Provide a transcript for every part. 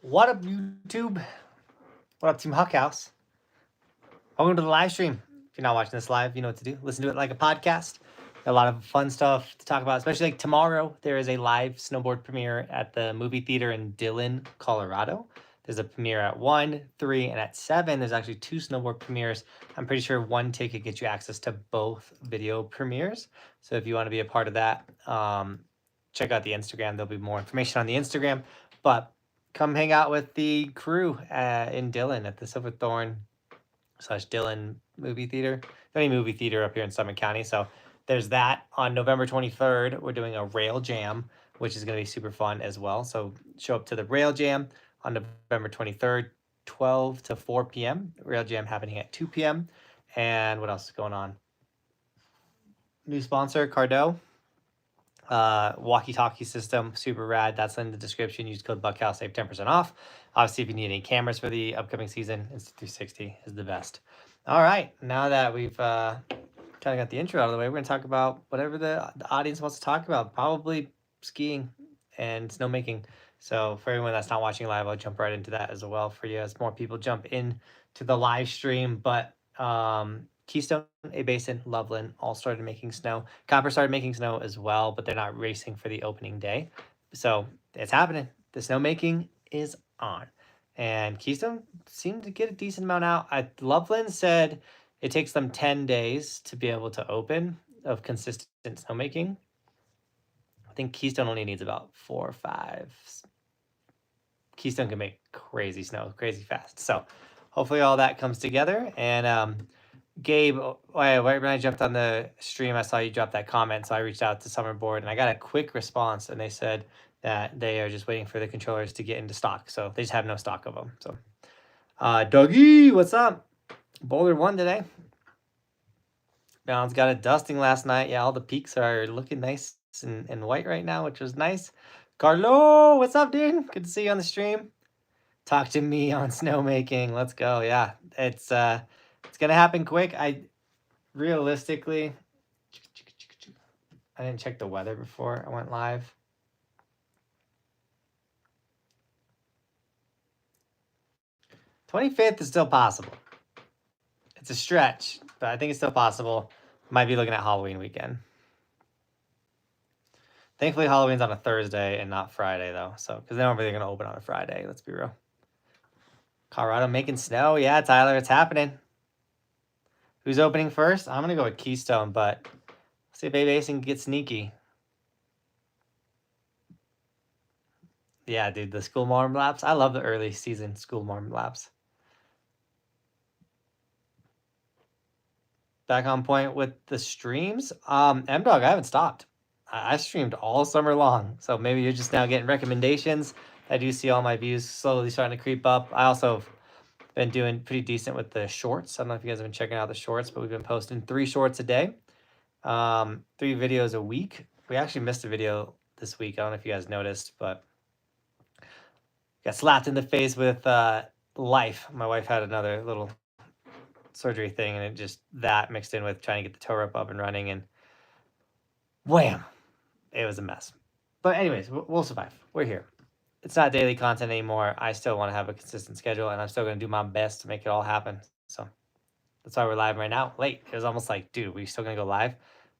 What up, YouTube? What up, Team Buckhouse? Welcome to the live stream. If you're not watching this live, you know what to do. Listen to it like a podcast. A lot of fun stuff to talk about, especially like tomorrow. There is a live snowboard premiere at the movie theater in Dillon, Colorado. There's a premiere at 1, 3, and at 7. There's actually 2 snowboard premieres. I'm pretty sure one ticket gets you access to both video premieres. So if you want to be a part of that, check out the Instagram. There'll be more information on the Instagram. But come hang out with the crew in Dillon at the Silverthorne / Dillon movie theater. Any movie theater up here in Summit County. So there's that. On November 23rd, we're doing a rail jam, which is going to be super fun as well. So show up to the rail jam on November 23rd, 12 to 4 p.m. Rail jam happening at 2 p.m. And what else is going on? New sponsor, Cardo. Walkie-talkie system, super rad. That's in the description. Use code Buckhouse, save 10% off. Obviously, if you need any cameras for the upcoming season, Insta360 is the best. All right, now that we've kind of got the intro out of the way, we're going to talk about whatever the audience wants to talk about. Probably skiing and snowmaking. So for everyone that's not watching live, I'll jump right into that as well for you as more people jump in to the live stream. But Keystone, A Basin, Loveland all started making snow. Copper started making snow as well, but they're not racing for the opening day. So it's happening. The snowmaking is on. And Keystone seemed to get a decent amount out. Loveland said it takes them 10 days to be able to open of consistent snowmaking. I think Keystone only needs about 4 or 5. Keystone can make crazy snow, crazy fast. So hopefully all that comes together. And Gabe, right when I jumped on the stream, I saw you drop that comment. So I reached out to Summerboard and I got a quick response. And they said that they are just waiting for the controllers to get into stock. So they just have no stock of them. So Dougie, what's up? Boulder won today. Balance got a dusting last night. Yeah, all the peaks are looking nice and white right now, which was nice. Carlo, what's up, dude? Good to see you on the stream. Talk to me on snowmaking. Let's go. Yeah, it's gonna happen quick. Realistically, I didn't check the weather before I went live. '25th is still possible. It's a stretch, but I think it's still possible. Might be looking at Halloween weekend. Thankfully, Halloween's on a Thursday and not Friday, though. So, because they're not really going to open on a Friday. Let's be real. Colorado making snow. Yeah, Tyler, it's happening. Who's opening first? I'm going to go with Keystone, but let's see if A Basin can get sneaky. Yeah, dude, the school marm laps. I love the early season school marm laps. Back on point with the streams. M-Dog, I haven't stopped. I streamed all summer long. So maybe you're just now getting recommendations. I do see all my views slowly starting to creep up. I also have been doing pretty decent with the shorts. I don't know if you guys have been checking out the shorts, but we've been posting 3 shorts a day. 3 videos a week. We actually missed a video this week. I don't know if you guys noticed, but got slapped in the face with life. My wife had another little surgery thing, and it just that mixed in with trying to get the tow rope up and running, and wham, it was a mess. But anyways, we'll survive. We're here. It's not daily content anymore. I still want to have a consistent schedule, and I'm still going to do my best to make it all happen. So that's why we're live right now. Late. It was almost like, dude, we still going to go live?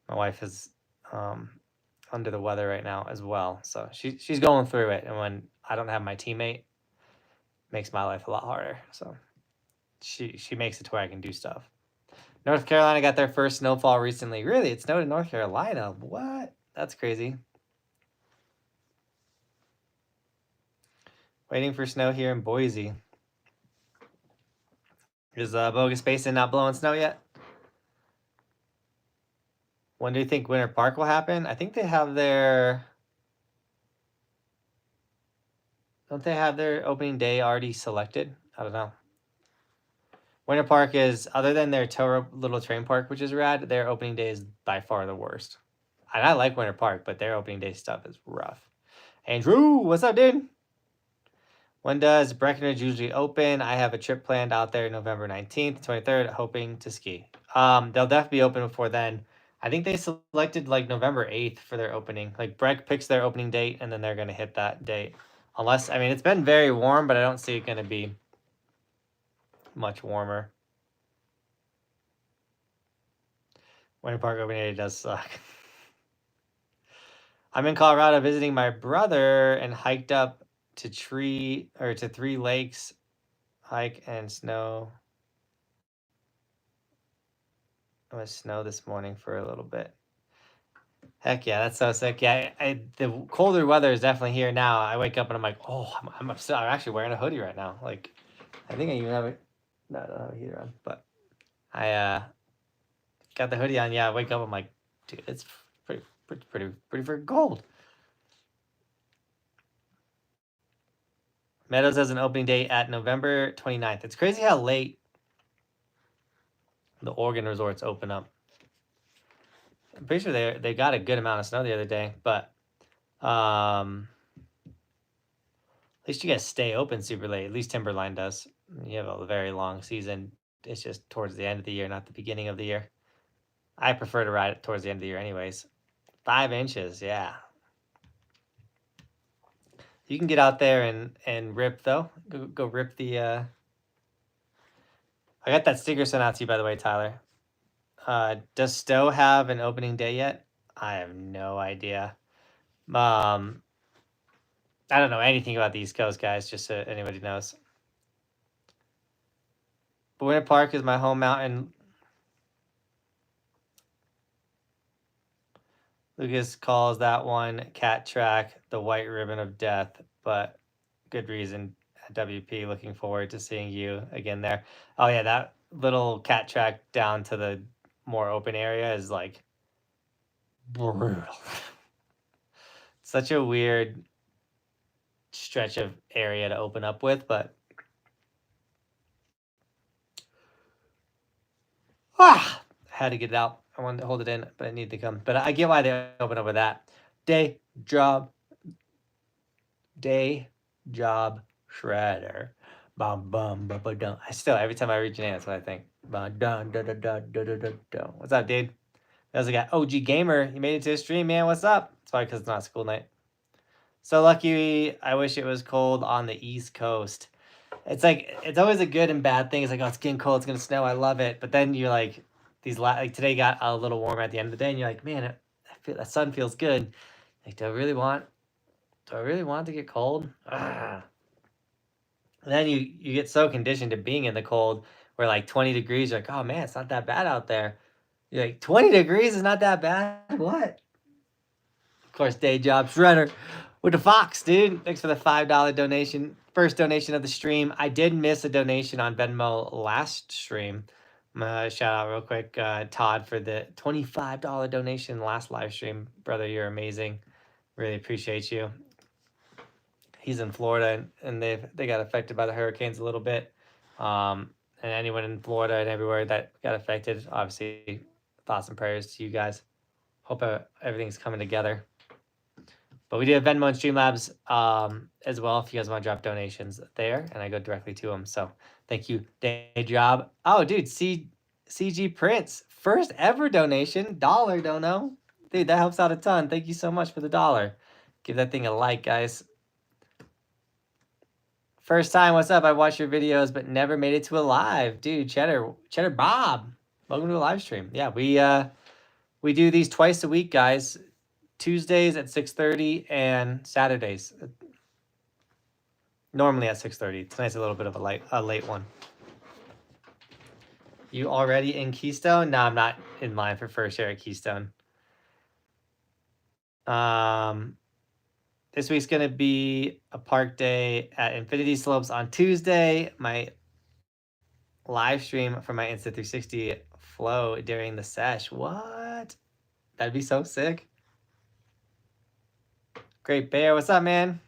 My wife is under the weather right now as well. So she's going through it. And when I don't have my teammate, it makes my life a lot harder. So she makes it to where I can do stuff. North Carolina got their first snowfall recently. Really? It snowed in North Carolina? What? That's crazy. Waiting for snow here in Boise. Is Bogus Basin not blowing snow yet? When do you think Winter Park will happen? I think they have their... Don't they have their opening day already selected? I don't know. Winter Park is, other than their tow rope little train park, which is rad, their opening day is by far the worst. And I like Winter Park, but their opening day stuff is rough. Andrew, what's up, dude? When does Breckenridge usually open? I have a trip planned out there November 19th, 23rd, hoping to ski. They'll definitely be open before then. I think they selected like November 8th for their opening. Like Breck picks their opening date, and then they're going to hit that date. Unless, I mean, it's been very warm, but I don't see it going to be much warmer. Winter Park opening day does suck. I'm in Colorado visiting my brother and hiked up to 3 lakes, hike and snow. It was snow this morning for a little bit. Heck yeah, that's so sick. Yeah, the colder weather is definitely here now. I wake up and I'm like, oh, I'm upset. I'm actually wearing a hoodie right now. Like, I think I even have it. No, I don't have a heater on, but I got the hoodie on. Yeah, I wake up. I'm like, dude, it's pretty freaking cold. Meadows has an opening date at November 29th. It's crazy how late the Oregon resorts open up. I'm pretty sure they got a good amount of snow the other day, but at least you guys stay open super late. At least Timberline does. You have a very long season. It's just towards the end of the year, not the beginning of the year. I prefer to ride it towards the end of the year anyways. 5 inches, yeah. You can get out there and rip though. Go rip the I got that sticker sent out to you, by the way, Tyler. Does Stowe have an opening day yet? I have no idea. I don't know anything about the East Coast, guys, just so anybody knows. But Winter Park is my home mountain. Lucas calls that one Cat Track the white ribbon of death, but good reason. WP, looking forward to seeing you again there. Oh yeah, that little cat track down to the more open area is like brutal. Such a weird stretch of area to open up with, but had to get it out. I wanted to hold it in, but it needed to come. But I get why they open up with that. Day job shredder. Bum bum bum bum dum. I still, every time I reach an end, that's what I think. Bum dun dun dun dun dun dun dun dun. What's up, dude? There's a guy, OG Gamer. You made it to the stream, man. What's up? It's probably because it's not school night. So lucky. I wish it was cold on the East Coast. It's like, it's always a good and bad thing. It's like, oh, it's getting cold. It's gonna snow. I love it. But then you're like, like today got a little warmer at the end of the day, and you're like, man, that sun feels good. Like, do I really want to get cold? And then you get so conditioned to being in the cold where like 20 degrees, you're like, oh man, it's not that bad out there. You're like, 20 degrees is not that bad? What? Of course, day job shredder with the Fox, dude. Thanks for the $5 donation. First donation of the stream. I did miss a donation on Venmo last stream. I'm gonna shout out real quick, Todd, for the $25 donation last live stream. Brother, you're amazing. Really appreciate you. He's in Florida, and they got affected by the hurricanes a little bit. And anyone in Florida and everywhere that got affected, obviously, thoughts and prayers to you guys. Hope everything's coming together. But we do have Venmo and Streamlabs as well if you guys want to drop donations there, and I go directly to them. So thank you, Day Job. Oh, dude, CG Prince, first ever donation, $1 dono. Dude, that helps out a ton. Thank you so much for the $1. Give that thing a like, guys. First time, what's up? I watched your videos, but never made it to a live. Dude, Cheddar Bob, welcome to a live stream. Yeah, we do these twice a week, guys. Tuesdays at 6:30 and Saturdays. Normally at 6:30. Tonight's a little bit of a late one. You already in Keystone? No, I'm not in line for first year at Keystone. This week's going to be a park day at Infinity Slopes on Tuesday. My live stream for my Insta360 flow during the sesh. What? That'd be so sick. Great Bear, what's up, man?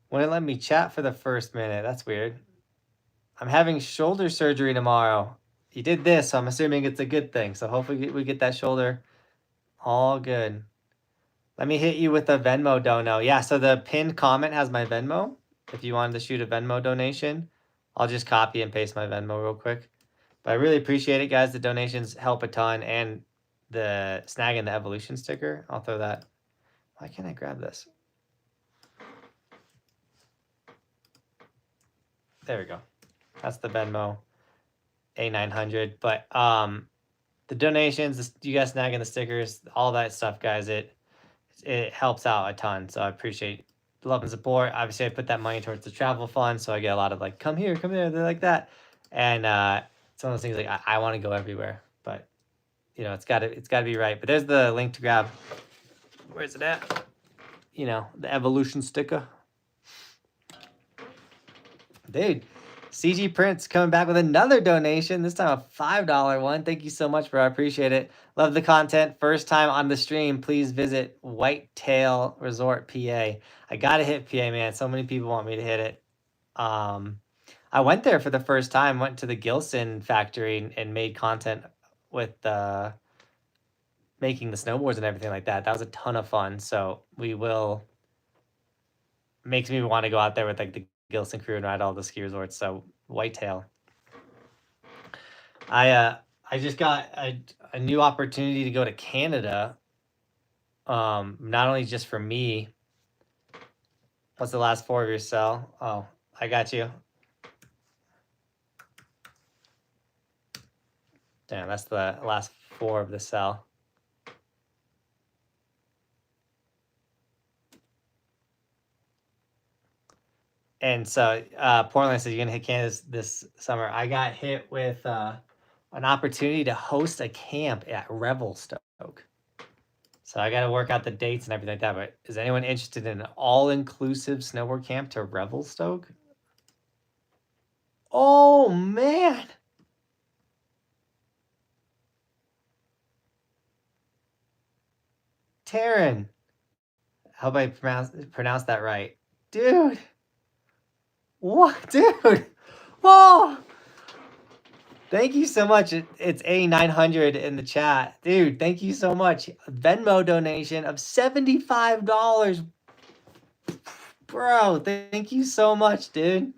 Wouldn't let me chat for the first minute. That's weird. I'm having shoulder surgery tomorrow. You did this, so I'm assuming it's a good thing. So hopefully we get that shoulder all good. Let me hit you with a Venmo dono. Yeah, so the pinned comment has my Venmo. If you wanted to shoot a Venmo donation, I'll just copy and paste my Venmo real quick. But I really appreciate it, guys. The donations help a ton. And the snag and the evolution sticker, I'll throw that. Why can't I grab this? There we go. That's the Venmo A900. But the donations, you guys snagging the stickers, all that stuff, guys, it helps out a ton. So I appreciate the love and support. Obviously, I put that money towards the travel fund, so I get a lot of like, come here, they're like that. And it's one of those things like I want to go everywhere, but you know, it's gotta be right. But there's the link to grab. Where's it at? You know, the evolution sticker. Dude, CG Prince coming back with another donation, this time a $5 one. Thank you so much, bro. I appreciate it. Love the content. First time on the stream, please visit Whitetail Resort, PA. I got to hit PA, man. So many people want me to hit it. I went there for the first time, went to the Gilson factory and made content with making the snowboards and everything like that. That was a ton of fun. So we will, makes me want to go out there with like the Gilson crew and ride all the ski resorts. So Whitetail. I just got a new opportunity to go to Canada. Not only just for me. What's the last 4 of your cell? Oh, I got you. Damn, that's the last 4 of the cell. And so Portland says you're gonna hit Canada this summer. I got hit with an opportunity to host a camp at Revelstoke. So I got to work out the dates and everything like that. But is anyone interested in an all-inclusive snowboard camp to Revelstoke? Oh man! Taryn, I hope I pronounced that right, dude. What, dude? Whoa! Thank you so much. It's A900 in the chat. Dude, thank you so much. Venmo donation of $75. Bro, thank you so much, dude.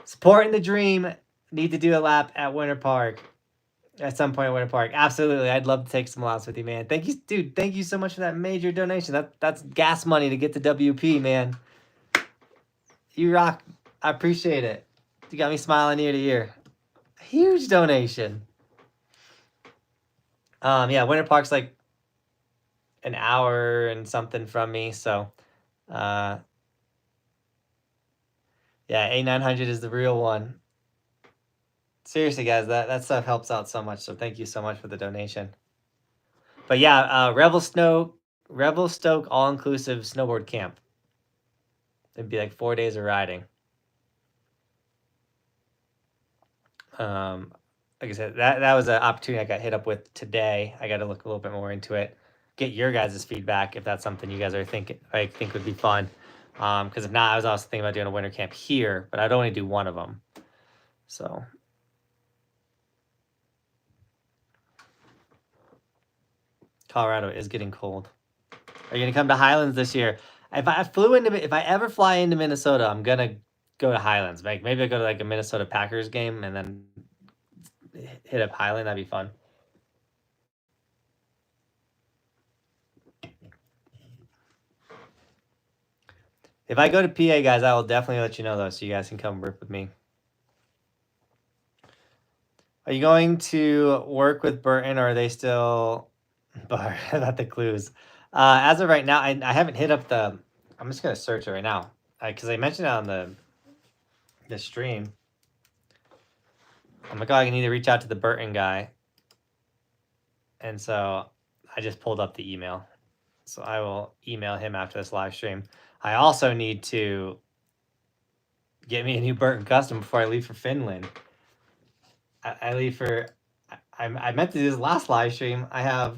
Supporting the dream. Need to do a lap at Winter Park. At some point at Winter Park. Absolutely. I'd love to take some laps with you, man. Thank you, dude. Thank you so much for that major donation. That's gas money to get to WP, man. You rock. I appreciate it. You got me smiling ear to ear. Huge donation. Yeah, Winter Park's like an hour and something from me, so yeah, A900 is the real one. Seriously, guys, that stuff helps out so much, so thank you so much for the donation. But yeah, Revelstoke all-inclusive snowboard camp. It'd be like 4 days of riding. Like I said, that was an opportunity I got hit up with today. I got to look a little bit more into it. Get your guys' feedback if that's something you guys are think would be fun. Because if not, I was also thinking about doing a winter camp here, but I'd only do one of them. So. Colorado is getting cold. Are you gonna come to Highlands this year? If I ever fly into Minnesota, I'm gonna go to Highlands. Like maybe I go to like a Minnesota Packers game and then hit up Highland. That'd be fun. If I go to PA, guys, I will definitely let you know though, so you guys can come work with me. Are you going to work with Burton, or are they still about the clues? As of right now, I haven't hit up the. I'm just gonna search it right now because I mentioned it on the stream. Oh my god, I need to reach out to the Burton guy, and so I just pulled up the email. So I will email him after this live stream. I also need to get me a new Burton custom before I leave for Finland. I leave for. I meant to do this last live stream. I have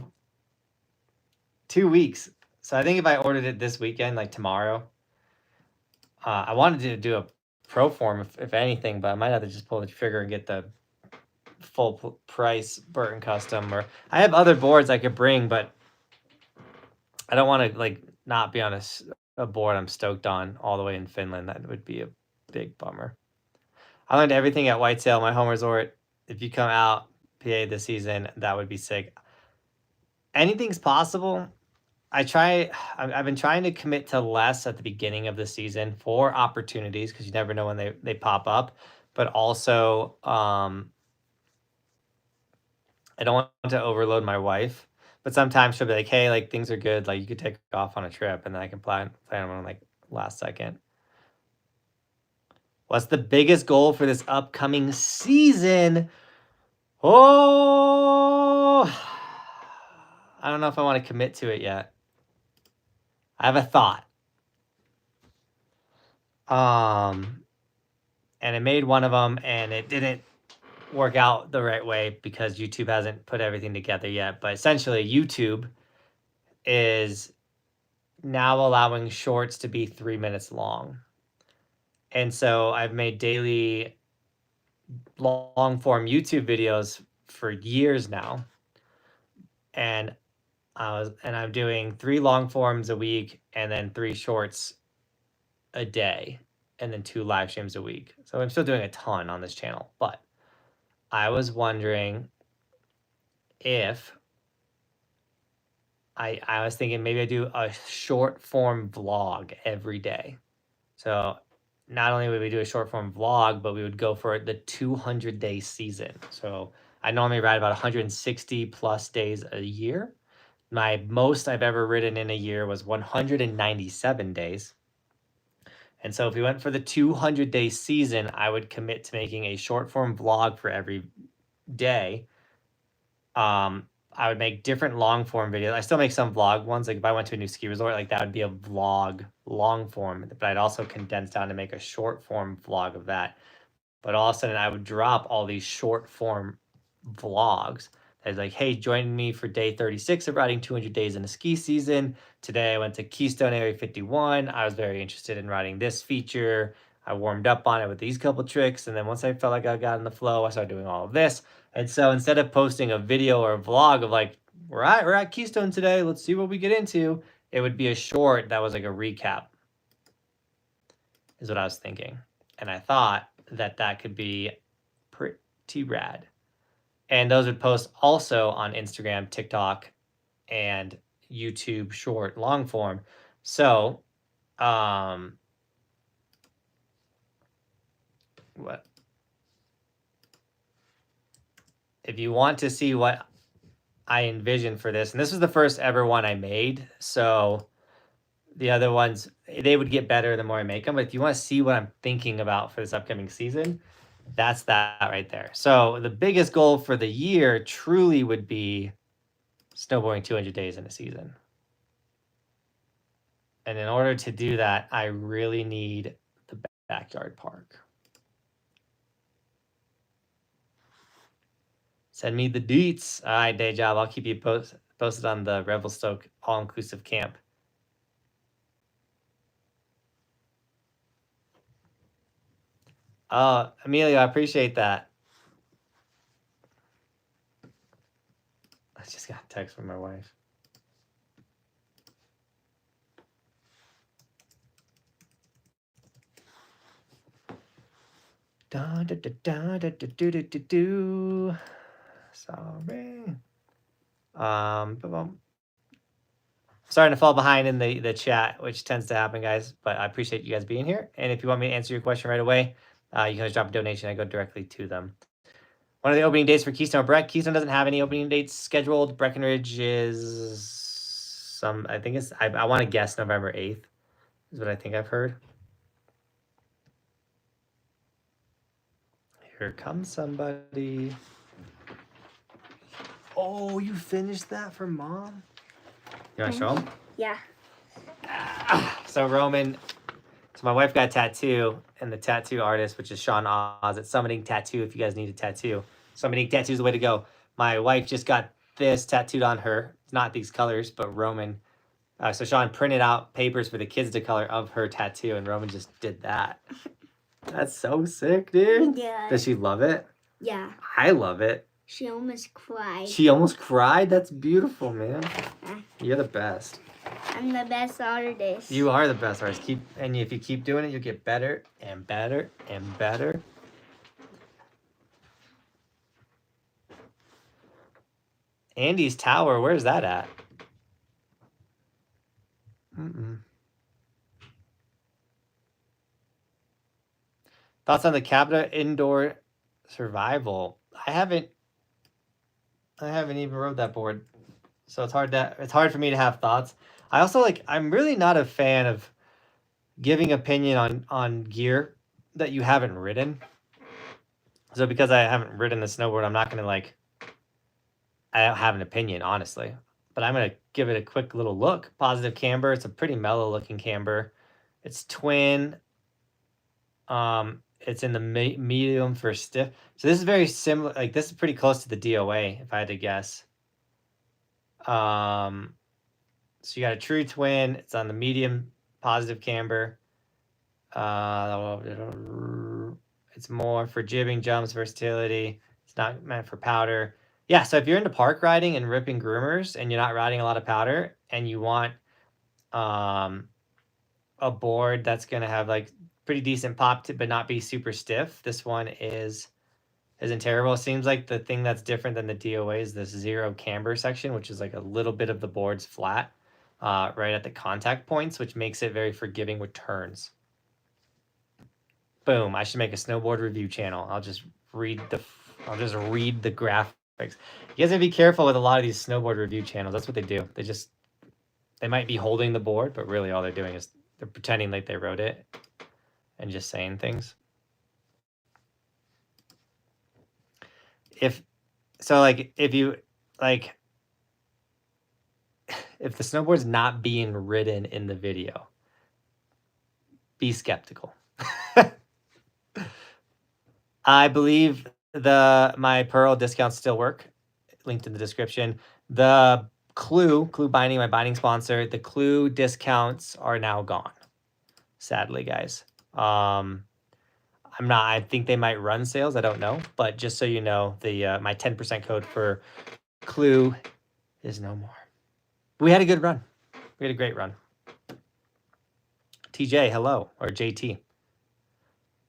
2 weeks. So I think if I ordered it this weekend, like tomorrow, I wanted to do a pro form if anything, but I might have to just pull the trigger and get the full price Burton custom. Or I have other boards I could bring, but I don't want to like not be on a board I'm stoked on all the way in Finland. That would be a big bummer. I learned everything at Whitetail, my home resort. If you come out PA this season, that would be sick. Anything's possible. I've been trying to commit to less at the beginning of the season for opportunities because you never know when they pop up. But also, I don't want to overload my wife. But sometimes she'll be like, "Hey, like things are good. Like you could take off on a trip," and then I can plan on like last second. What's the biggest goal for this upcoming season? Oh, I don't know if I want to commit to it yet. I have a thought. And I made one of them and it didn't work out the right way because YouTube hasn't put everything together yet. But essentially, YouTube is now allowing shorts to be 3 minutes long. And so I've made daily long form YouTube videos for years now. And I'm doing 3 long forms a week and then 3 shorts a day and then 2 live streams a week. So I'm still doing a ton on this channel, but I was wondering if I was thinking maybe I do a short form vlog every day. So not only would we do a short form vlog, but we would go for the 200-day season. So I normally ride about 160 plus days a year. My most I've ever ridden in a year was 197 days. And so if we went for the 200-day season, I would commit to making a short form vlog for every day. I would make different long form videos. I still make some vlog ones. Like if I went to a new ski resort, like that would be a vlog long form, but I'd also condense down to make a short form vlog of that. But all of a sudden I would drop all these short form vlogs. That's like, hey, join me for day 36 of riding 200 days in a ski season. Today I went to Keystone Area 51. I was very interested in riding this feature. I warmed up on it with these couple tricks. And then once I felt like I got in the flow, I started doing all of this. And so instead of posting a video or a vlog of like, we're at Keystone today, let's see what we get into, it would be a short that was like a recap, is what I was thinking. And I thought that that could be pretty rad. And those would post also on Instagram, TikTok, and YouTube short long form. So, what? If you want to see what I envisioned for this, and this was the first ever one I made, so the other ones, they would get better the more I make them. But if you want to see what I'm thinking about for this upcoming season, that's that right there. So the biggest goal for the year truly would be snowboarding 200 days in a season. And in order to do that, I really need the backyard park. Send me the deets. All right, day job. I'll keep you posted on the Revelstoke all-inclusive camp. Oh, Emilio, I appreciate that. I just got a text from my wife. Da, da, da, da, da, da, do, do, do, do. Sorry. Starting to fall behind in the chat, which tends to happen, guys. But I appreciate you guys being here. And if you want me to answer your question right away, you can just drop a donation. I go directly to them. One of the opening dates for Keystone Breck. Keystone doesn't have any opening dates scheduled. Breckenridge is some, I think it's, I want to guess November 8th is what I think I've heard. Here comes somebody. Oh, you finished that for Mom? You want to show them? Yeah. So Roman, so my wife got a tattoo, and the tattoo artist, which is Sean Oz at Summiting Tattoo, if you guys need a tattoo. Summiting Tattoo is the way to go. My wife just got this tattooed on her. It's not these colors, but Roman. So Sean printed out papers for the kids to color of her tattoo, and Roman just did that. That's so sick, dude. Yeah. Does she love it? Yeah. I love it. She almost cried. She almost cried? That's beautiful, man. You're the best. I'm the best artist. You are the best artist. And if you keep doing it, you'll get better and better and better. Andy's Tower, where's that at? Thoughts on the Capita indoor survival? I haven't even rode that board, so it's hard for me to have thoughts. I also I'm really not a fan of giving opinion on gear that you haven't ridden. So because I haven't ridden the snowboard, I'm not gonna I don't have an opinion, honestly. But I'm gonna give it a quick little look. Positive camber. It's a pretty mellow looking camber. It's twin. It's in the medium for stiff. So this is very similar. Like this is pretty close to the DOA, if I had to guess. So you got a true twin. It's on the medium positive camber. It's more for jibbing, jumps, versatility. It's not meant for powder. Yeah, so if you're into park riding and ripping groomers and you're not riding a lot of powder and you want a board that's going to have pretty decent pop to, but not be super stiff, this one isn't terrible. It seems like the thing that's different than the DOA is this zero camber section, which is a little bit of the board's flat right at the contact points, which makes it very forgiving with turns. Boom, I should make a snowboard review channel. I'll just read the graphics. You guys gotta be careful with a lot of these snowboard review channels. That's what they do. They might be holding the board, but really all they're doing is they're pretending like they wrote it and just saying things. If the snowboard's not being ridden in the video, be skeptical. I believe my Pearl discounts still work. Linked in the description. The Clue binding, my binding sponsor, the Clue discounts are now gone. Sadly, guys. I think they might run sales. I don't know, but just so you know, my 10% code for Clue is no more. We had a good run. We had a great run. TJ, hello, or JT.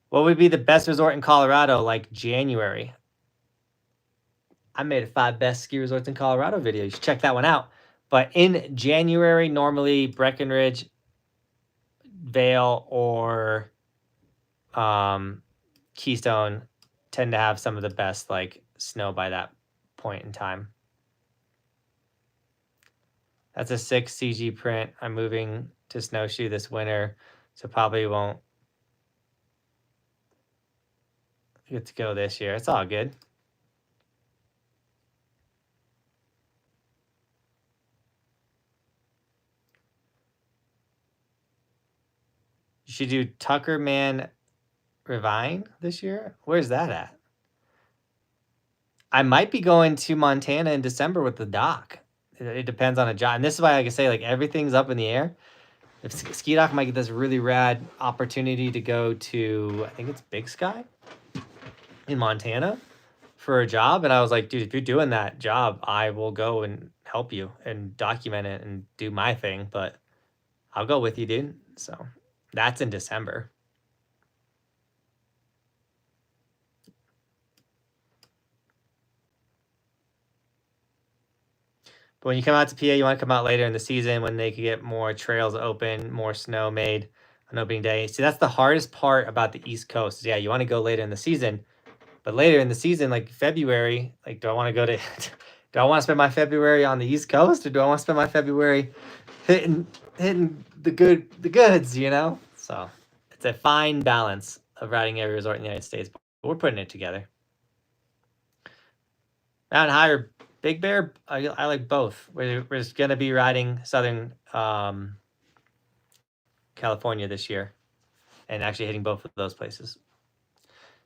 What would be the best resort in Colorado, like January? I made a 5 best ski resorts in Colorado video. You should check that one out. But in January, normally Breckenridge, Vail, or Keystone tend to have some of the best snow by that point in time. That's a 6 CG print. I'm moving to snowshoe this winter, so probably won't get to go this year. It's all good. You should do Tuckerman Revine this year. Where's that at? I might be going to Montana in December with the doc. It depends on a job. And this is why I can say everything's up in the air. If Ski Doc might get this really rad opportunity to go to, I think it's Big Sky in Montana for a job. And I was like, dude, if you're doing that job, I will go and help you and document it and do my thing. But I'll go with you, dude. So that's in December. But when you come out to PA, you want to come out later in the season when they could get more trails open, more snow made on opening day. See, that's the hardest part about the East Coast. Yeah, you want to go later in the season. But later in the season, like February, do I want to go to... do I want to spend my February on the East Coast, or do I want to spend my February hitting the goods, you know? So it's a fine balance of riding every resort in the United States. But we're putting it together. Mountain High or Big Bear, I like both. We're just going to be riding Southern California this year and actually hitting both of those places.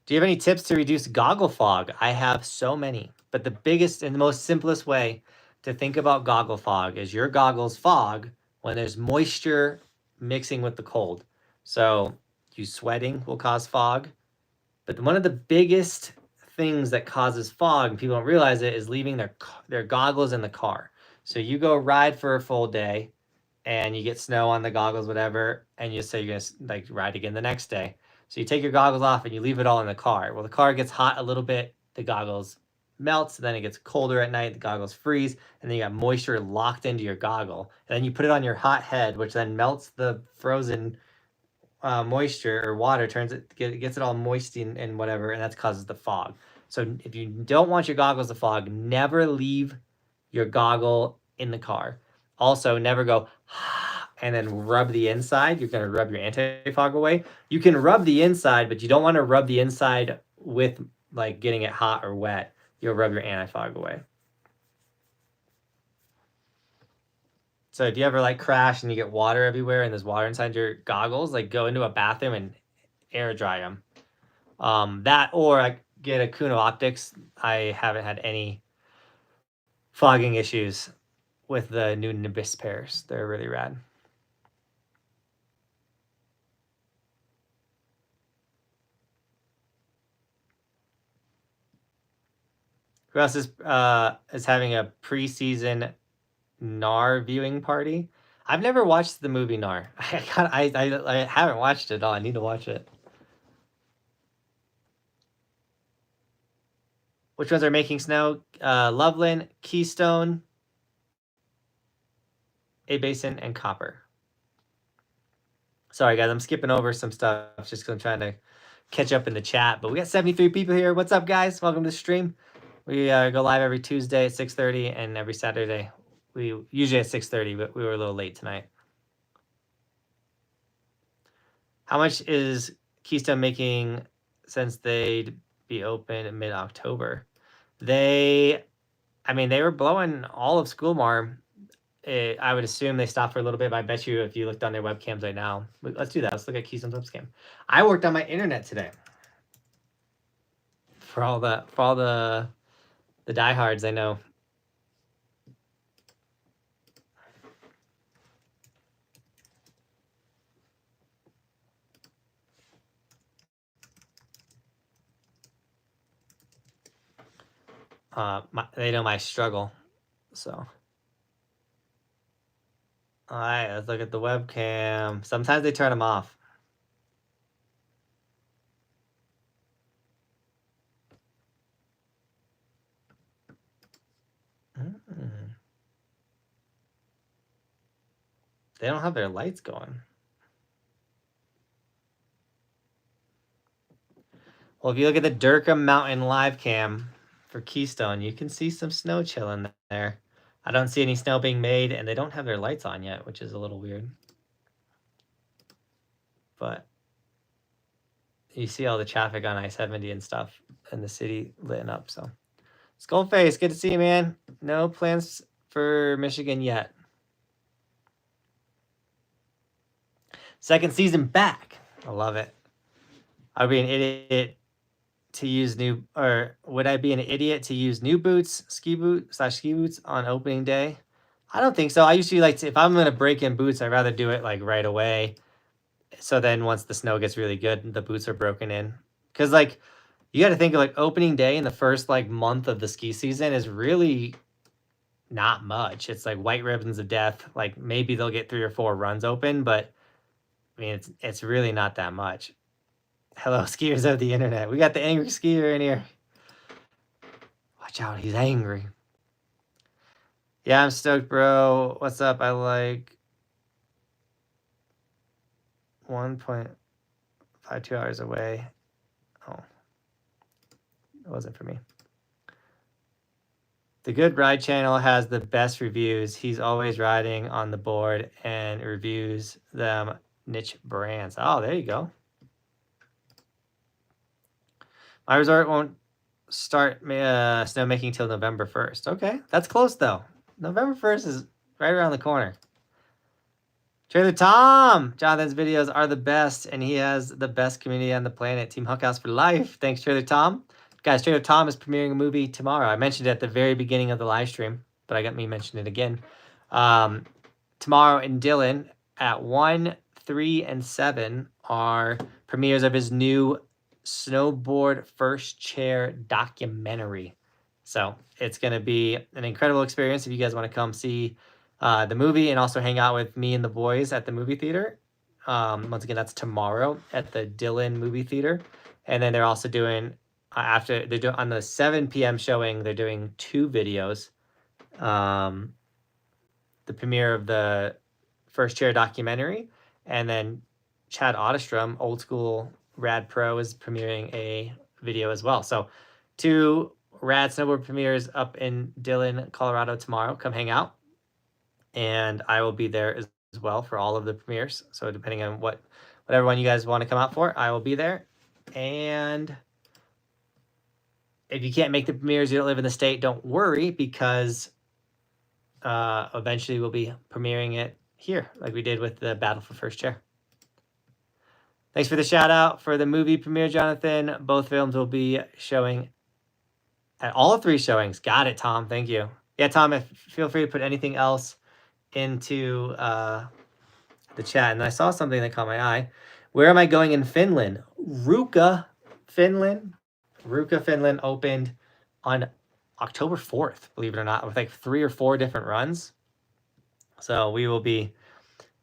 Do you have any tips to reduce goggle fog? I have so many, but the biggest and the most simplest way to think about goggle fog is your goggles fog when there's moisture mixing with the cold. So you sweating will cause fog, but one of the biggest things that causes fog, and people don't realize it, is leaving their goggles in the car. So you go ride for a full day and you get snow on the goggles, whatever, and you say you're gonna ride again the next day. So you take your goggles off and you leave it all in the car. Well, the car gets hot a little bit, the goggles melts, then it gets colder at night, the goggles freeze, and then you got moisture locked into your goggle. And then you put it on your hot head, which then melts the frozen moisture or water, gets it all moist and whatever, and that causes the fog. So if you don't want your goggles to fog, never leave your goggle in the car. Also, never go and then rub the inside. You're going to rub your anti-fog away. You can rub the inside, but you don't want to rub the inside with like getting it hot or wet. You'll rub your anti-fog away. So if you ever like crash and you get water everywhere and there's water inside your goggles, like go into a bathroom and air dry them. That or I get a Kuno Optics. I haven't had any fogging issues with the new Nimbus pairs. They're really rad. Who else is having a preseason Nar viewing party? I've never watched the movie Nar. I haven't watched it at all. I need to watch it. Which ones are making snow? Loveland, Keystone, A Basin, and Copper. Sorry, guys, I'm skipping over some stuff just because I'm trying to catch up in the chat. But we got 73 people here. What's up, guys? Welcome to the stream. We go live every Tuesday at 6:30 and every Saturday. We usually at 6:30, but we were a little late tonight. How much is Keystone making since they'd be open in mid-October? They were blowing all of Schoolmar. I would assume they stopped for a little bit, but I bet you if you looked on their webcams right now, let's do that. Let's look at Keystone's webcam. I worked on my internet today. For all the diehards, I know. They know my struggle, so. All right, let's look at the webcam. Sometimes they turn them off. They don't have their lights going. Well, if you look at the Durham Mountain live cam for Keystone, you can see some snow chilling there. I don't see any snow being made, and they don't have their lights on yet, which is a little weird. But you see all the traffic on I-70 and stuff, and the city lit up. So, Skullface, good to see you, man. No plans for Michigan yet. Second season back. I love it. I'd be an idiot to use would I be an idiot to use new boots, ski boots on opening day? I don't think so. I usually like to, if I'm gonna break in boots, I'd rather do it like right away. So then once the snow gets really good, the boots are broken in. Because like you got to think of like opening day in the first like month of the ski season is really not much. It's like white ribbons of death. Like maybe they'll get 3 or 4 runs open, but I mean it's really not that much. Hello, skiers of the internet. We got the angry skier in here. Watch out, he's angry. Yeah, I'm stoked, bro. What's up? I like 1.52 hours away. Oh, it wasn't for me. The Good Ride channel has the best reviews. He's always riding on the board and reviews them niche brands. Oh, there you go. My resort won't start snowmaking till November 1st. Okay, that's close though. November 1st is right around the corner. Trailer Tom! Jonathan's videos are the best, and he has the best community on the planet. Team Buckhouse for life. Thanks, Trailer Tom. Guys, Trailer Tom is premiering a movie tomorrow. I mentioned it at the very beginning of the live stream, but I got me mention it again. Tomorrow in Dillon at 1, 3, and 7 are premieres of his new Snowboard First Chair documentary. So it's going to be an incredible experience if you guys want to come see the movie and also hang out with me and the boys at the movie theater. Once again, that's tomorrow at the Dillon movie theater. And then they're also doing after they're doing on the 7 p.m. showing, they're doing 2 videos. The premiere of the First Chair documentary, and then Chad Otterstrom, Old School Rad Pro, is premiering a video as well. So 2 rad snowboard premieres up in Dillon, Colorado tomorrow. Come hang out. And I will be there as well for all of the premieres. So depending on whatever one you guys want to come out for, I will be there. And if you can't make the premieres, you don't live in the state, don't worry, because eventually we'll be premiering it here, like we did with the Battle for First Chair. Thanks for the shout out for the movie premiere, Jonathan. Both films will be showing at all 3 showings. Got it, Tom. Thank you. Yeah, Tom, feel free to put anything else into the chat. And I saw something that caught my eye. Where am I going in Finland? Ruka, Finland. Ruka, Finland opened on October 4th, believe it or not, with like 3 or 4 different runs. So we will be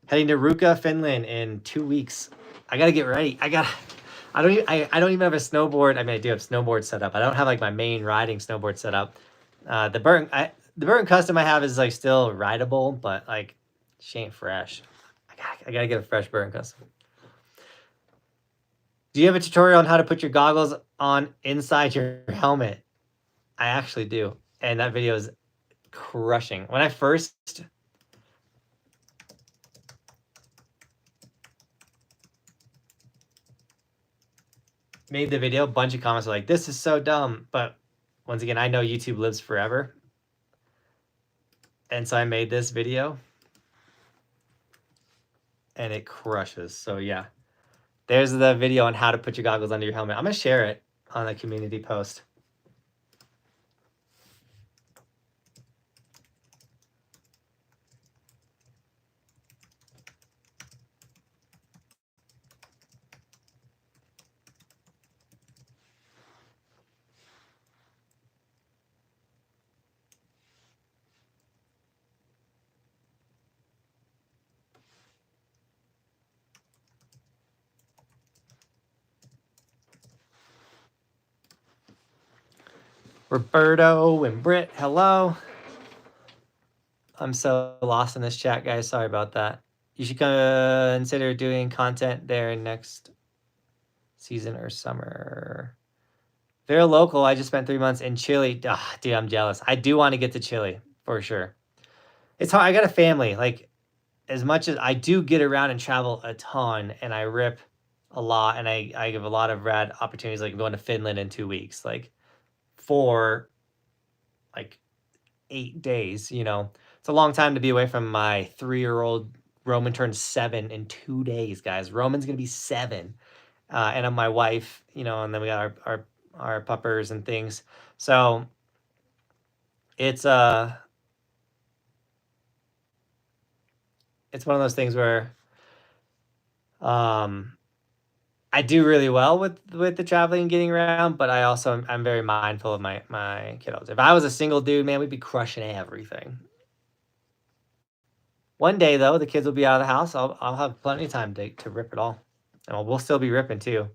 heading to Ruka, Finland in 2 weeks. I got to get ready. I don't even have a snowboard. I mean, I do have snowboard set up. I don't have like my main riding snowboard set up. The Burton Custom I have is like still rideable, but like she ain't fresh. I gotta get a fresh Burton Custom. Do you have a tutorial on how to put your goggles on inside your helmet? I actually do, and that video is crushing. When I first made the video, a bunch of comments were like, "This is so dumb," but once again, I know YouTube lives forever. And so I made this video and it crushes. So yeah, there's the video on how to put your goggles under your helmet. I'm going to share it on the community post. Roberto and Britt, hello. I'm so lost in this chat, guys. Sorry about that. You should consider doing content there next season or summer. Very local. I just spent 3 months in Chile. Dude, I'm jealous. I do want to get to Chile for sure. It's hard. I got a family. Like, as much as I do get around and travel a ton, and I rip a lot, and I give a lot of rad opportunities, like going to Finland in 2 weeks, like for like 8 days, you know. It's a long time to be away from my 3-year-old. Roman turned 7 in 2 days, guys. Roman's gonna be 7, and I'm my wife, you know, and then we got our puppers and things. So it's one of those things where I do really well with the traveling and getting around, but I also I'm very mindful of my kiddos. If I was a single dude, man, we'd be crushing everything. One day though, the kids will be out of the house. I'll have plenty of time to rip it all, and we'll still be ripping too.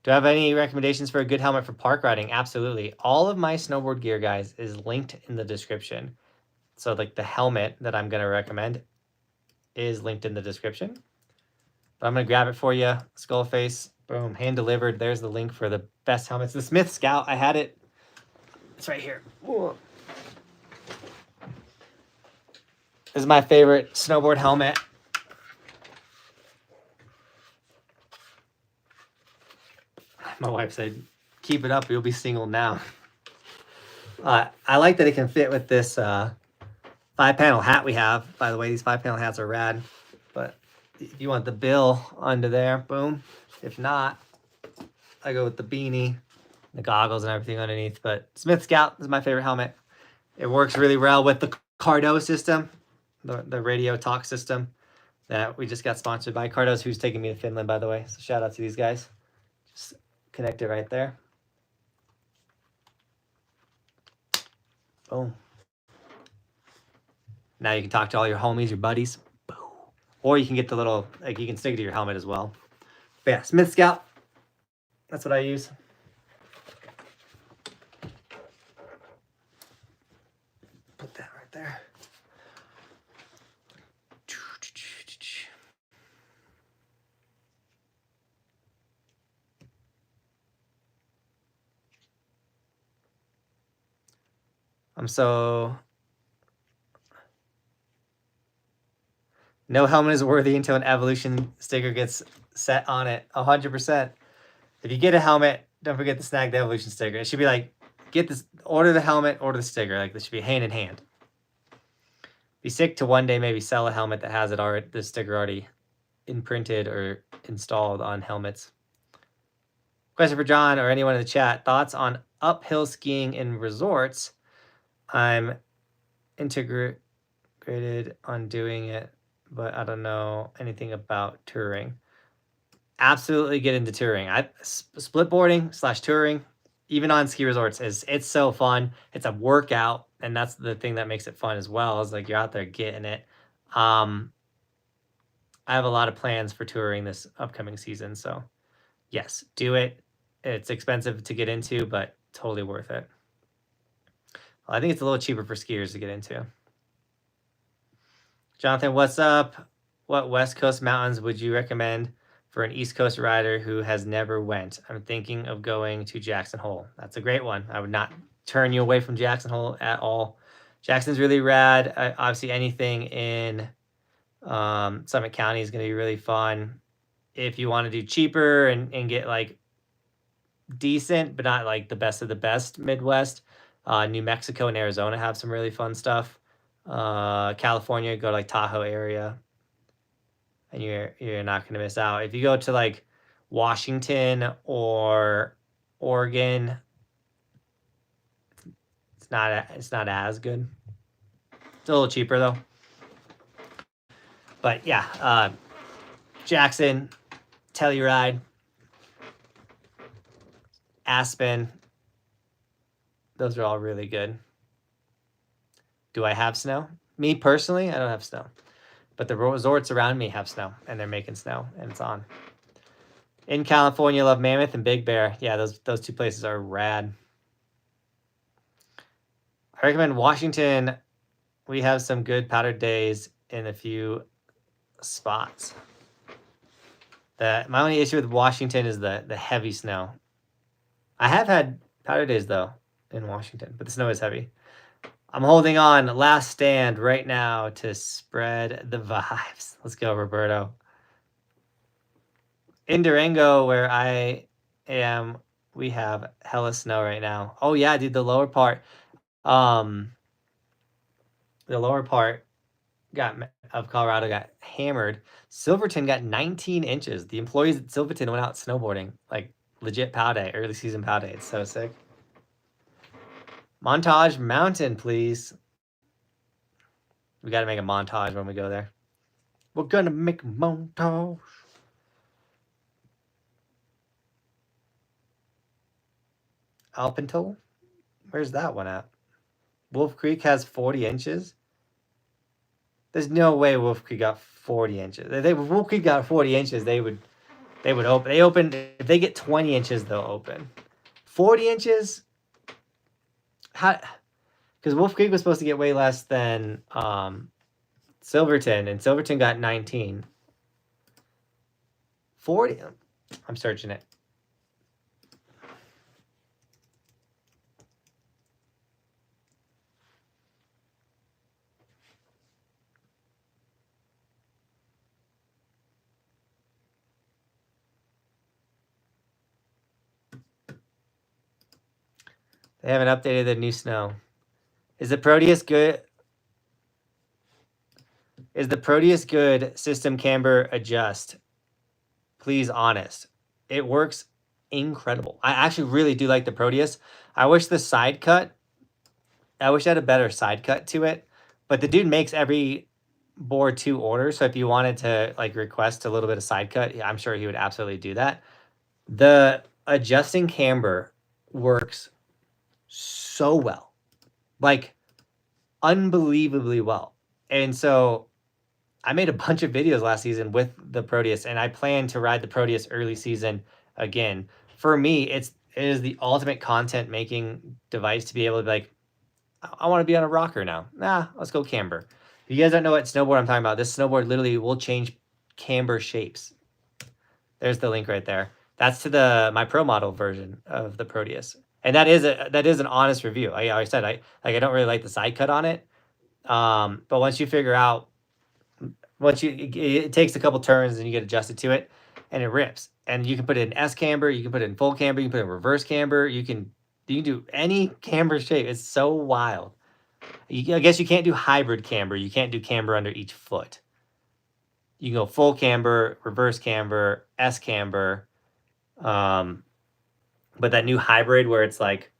Do I have any recommendations for a good helmet for park riding? Absolutely. All of my snowboard gear, guys, is linked in the description. So like the helmet that I'm going to recommend is linked in the description. But I'm going to grab it for you. Skull face. Boom. Hand delivered. There's the link for the best helmets. The Smith Scout. I had it. It's right here. Ooh. This is my favorite snowboard helmet. My wife said, keep it up, you'll be single now. I like that it can fit with this 5-panel hat we have. By the way, these 5-panel hats are rad. But if you want the bill under there, boom. If not, I go with the beanie, the goggles and everything underneath. But Smith Scout is my favorite helmet. It works really well with the Cardo system, the radio talk system that we just got sponsored by. Cardo's who's taking me to Finland, by the way. So shout out to these guys. Just connect it right there. Boom. Now you can talk to all your homies, your buddies. Boom. Or you can get the little, like you can stick it to your helmet as well. But yeah, Smith Scout. That's what I use. Put that right there. No helmet is worthy until an evolution sticker gets set on it. 100%. If you get a helmet, don't forget to snag the evolution sticker. It should be like, order the helmet, order the sticker. Like, this should be hand in hand. Be sick to one day maybe sell a helmet that has the sticker already imprinted or installed on helmets. Question for John or anyone in the chat. Thoughts on uphill skiing in resorts? I'm integrated on doing it, but I don't know anything about touring. Absolutely get into touring. Split boarding / touring, even on ski resorts, it's so fun. It's a workout, and that's the thing that makes it fun as well, is like you're out there getting it. I have a lot of plans for touring this upcoming season, so yes, do it. It's expensive to get into, but totally worth it. Well, I think it's a little cheaper for skiers to get into. Jonathan, what's up? What West Coast mountains would you recommend for an East Coast rider who has never went? I'm thinking of going to Jackson Hole. That's a great one. I would not turn you away from Jackson Hole at all. Jackson's really rad. Obviously, anything in Summit County is going to be really fun. If you want to do cheaper and get like decent, but not like the best of the best Midwest, New Mexico and Arizona have some really fun stuff. California, go to like Tahoe area, and you're not going to miss out. If you go to like Washington or Oregon, it's not as good. It's a little cheaper though. But yeah, Jackson, Telluride, Aspen, those are all really good. Do I have snow? Me personally, I don't have snow. But the resorts around me have snow, and they're making snow, and it's on. In California, I love Mammoth and Big Bear. Yeah, those two places are rad. I recommend Washington. We have some good powdered days in a few spots. My only issue with Washington is the heavy snow. I have had powder days, though, in Washington, but the snow is heavy. I'm holding on, last stand right now to spread the vibes. Let's go, Roberto. In Durango, where I am, we have hella snow right now. Oh, yeah, dude, the lower part of Colorado got hammered. Silverton got 19 inches. The employees at Silverton went out snowboarding, like legit pow day, early season pow day. It's so sick. Montage Mountain, please. We got to make a montage when we go there. We're going to make a montage. Alpentoll? Where's that one at? Wolf Creek has 40 inches? There's no way Wolf Creek got 40 inches. If Wolf Creek got 40 inches, they would open. They open, if they get 20 inches, they'll open. 40 inches? How? Because Wolf Creek was supposed to get way less than Silverton, and Silverton got 19. 40? I'm searching it. They haven't updated the new snow. Is the Proteus good? Is the Proteus good? System camber adjust. Please, honest. It works incredible. I actually really do like the Proteus. I wish the side cut. I wish I had a better side cut to it. But the dude makes every board to order. So if you wanted to like request a little bit of side cut, I'm sure he would absolutely do that. The adjusting camber works so well, like unbelievably well. And so I made a bunch of videos last season with the Proteus, and I plan to ride the Proteus early season again. For me, it is the ultimate content making device to be able to be like, I want to be on a rocker now. Nah, let's go camber. If you guys don't know what snowboard I'm talking about, this snowboard literally will change camber shapes. There's the link right there. That's to my pro model version of the Proteus. And that is an honest review. I said I don't really like the side cut on it. But once you figure out, it takes a couple turns and you get adjusted to it, and it rips. And you can put it in S camber, you can put it in full camber, you can put it in reverse camber, you can do any camber shape. It's so wild. I guess you can't do hybrid camber. You can't do camber under each foot. You can go full camber, reverse camber, S camber. But that new hybrid where it's like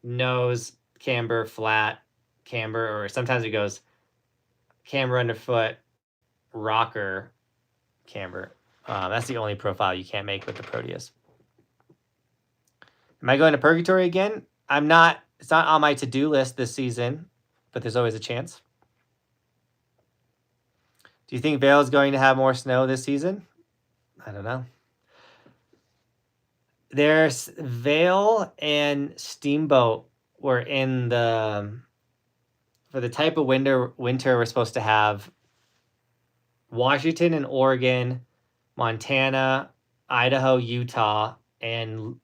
nose camber, flat camber, or sometimes it goes camber underfoot, rocker camber. That's the only profile you can't make with the Proteus. Am I going to Purgatory again? I'm not. It's not on my to-do list this season, but there's always a chance. Do you think Vail is going to have more snow this season? I don't know. There's Vail and Steamboat were in for the type of winter we're supposed to have. Washington and Oregon, Montana, Idaho, Utah, and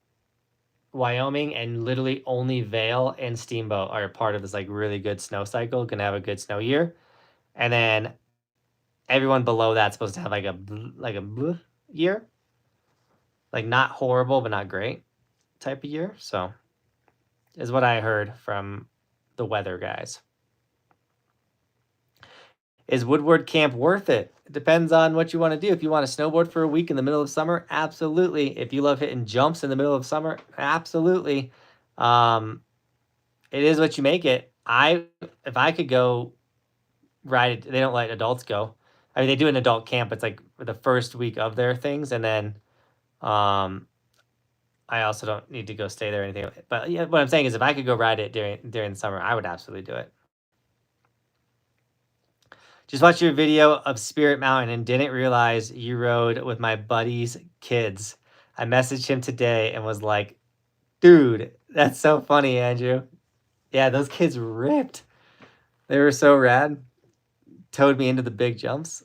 Wyoming, and literally only Vail and Steamboat are part of this like really good snow cycle, gonna have a good snow year. And then everyone below that's supposed to have like a year. Like not horrible, but not great type of year. So is what I heard from the weather guys. Is Woodward Camp worth it? It depends on what you want to do. If you want to snowboard for a week in the middle of summer, absolutely. If you love hitting jumps in the middle of summer, absolutely. It is what you make it. If I could go ride it, they don't let adults go. I mean, they do an adult camp. It's like the first week of their things, and then I also don't need to go stay there or anything. But yeah, what I'm saying is if I could go ride it during the summer, I would absolutely do it. Just watched your video of Spirit Mountain and didn't realize you rode with my buddy's kids. I messaged him today and was like, dude, that's so funny, Andrew. Yeah, those kids ripped. They were so rad. Towed me into the big jumps.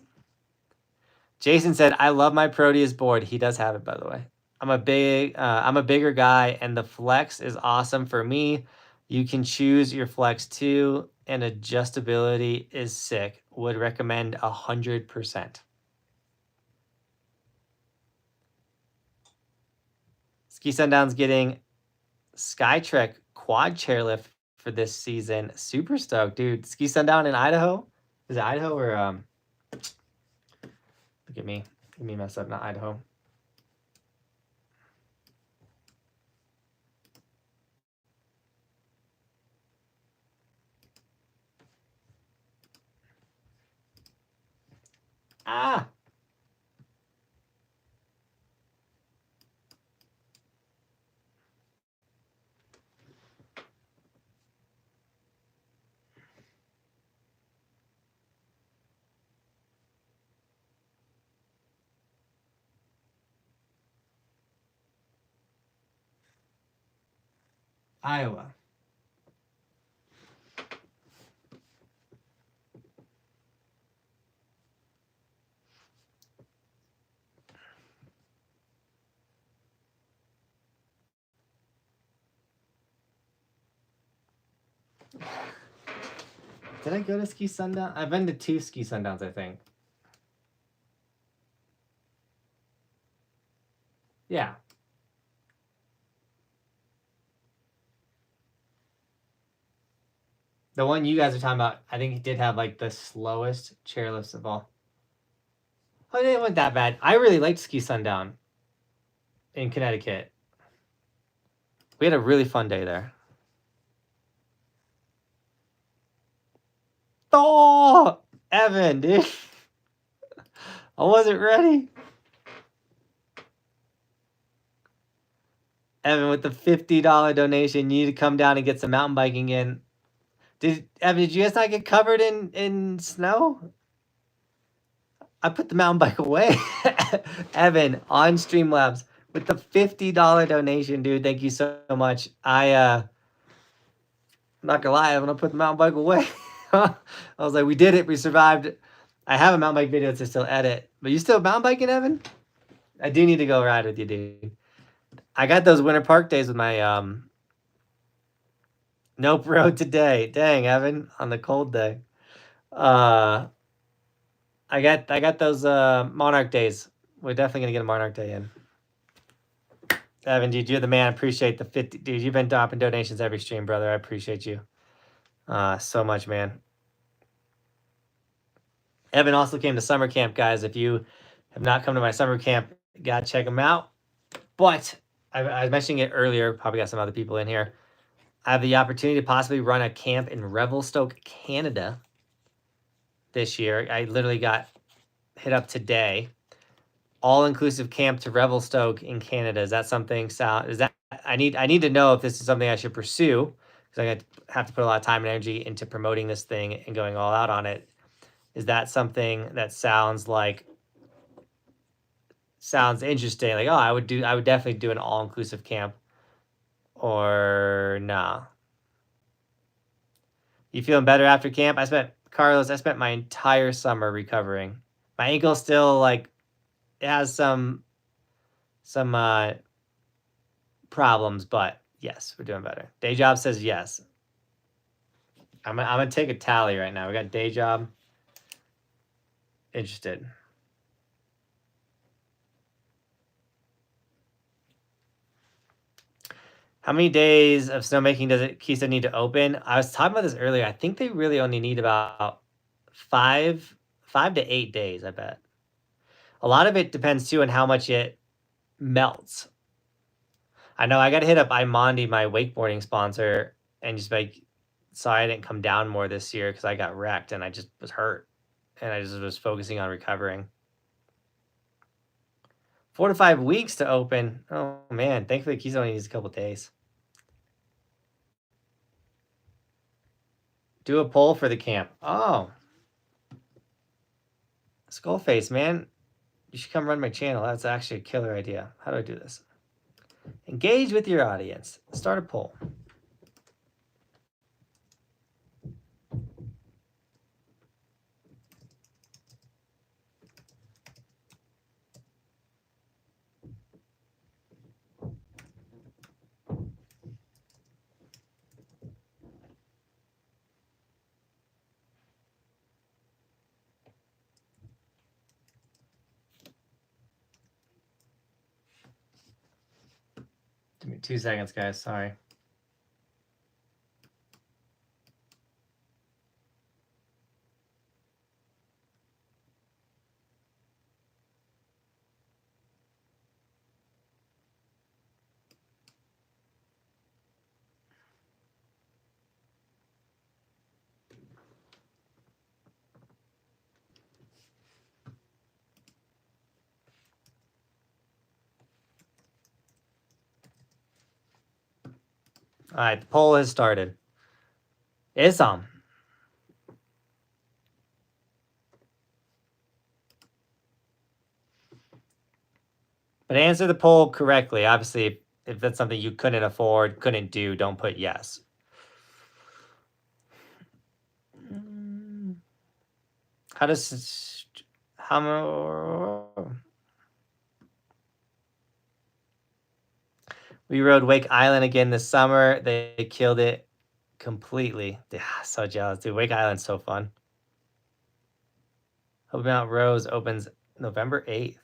Jason said, I love my Proteus board. He does have it, by the way. I'm a bigger guy, and the flex is awesome for me. You can choose your flex too, and adjustability is sick. Would recommend 100%. Ski Sundown's getting Skytrek quad chairlift for this season. Super stoked, dude. Ski Sundown in Idaho? Is it Idaho or look at me. Let me mess up, not Idaho. Ah! Iowa. Did I go to Ski Sundown? I've been to 2 Ski Sundowns, I think. Yeah. The one you guys are talking about, I think it did have like the slowest chairlifts of all. Oh, it wasn't that bad. I really liked Ski Sundown in Connecticut. We had a really fun day there. Oh, Evan, dude. I wasn't ready. Evan, with the $50 donation, you need to come down and get some mountain biking in. Did you guys not get covered in snow? I put the mountain bike away. Evan on Streamlabs with the $50 donation, dude. Thank you so much. I'm not gonna lie, I'm gonna put the mountain bike away. I was like, we did it, we survived. I have a mountain bike video to still edit. But you still mountain biking, Evan? I do need to go ride with you, dude. I got those winter park days with my nope road today. Dang, Evan, on the cold day. I got those Monarch days. We're definitely gonna get a Monarch day in. Evan, dude, you're the man. Appreciate the 50. Dude, you've been dropping donations every stream, brother. I appreciate you so much, man. Evan also came to summer camp, guys. If you have not come to my summer camp, gotta check them out. But I was mentioning it earlier. Probably got some other people in here. I have the opportunity to possibly run a camp in Revelstoke, Canada this year. I literally got hit up today. All-inclusive camp to Revelstoke in Canada. Is that something? Is that I need to know if this is something I should pursue, because I have to put a lot of time and energy into promoting this thing and going all out on it. Is that something that sounds interesting? Like, oh, I would definitely do an all-inclusive camp. Or nah. You feeling better after camp? I spent my entire summer recovering. My ankle still like it has some problems, but yes, we're doing better. Day job says yes. I'm gonna take a tally right now. We got day job interested. How many days of snowmaking does Kisa need to open? I was talking about this earlier. I think they really only need about 5 to 8 days, I bet. A lot of it depends too on how much it melts. I know I got to hit up Imondi, my wakeboarding sponsor, and just like, sorry I didn't come down more this year because I got wrecked and I just was hurt. And I just was focusing on recovering. 4 to 5 weeks to open. Oh man, thankfully Keys only needs a couple days. Do a poll for the camp. Oh. Skullface, man. You should come run my channel. That's actually a killer idea. How do I do this? Engage with your audience. Start a poll. Give me 2 seconds, guys. Sorry. All right, the poll has started. It's on. But answer the poll correctly. Obviously, if that's something you couldn't afford, couldn't do, don't put yes. We rode Wake Island again this summer. They killed it completely. Yeah, so jealous, dude. Wake Island's so fun. Hope Mount Rose opens November 8th.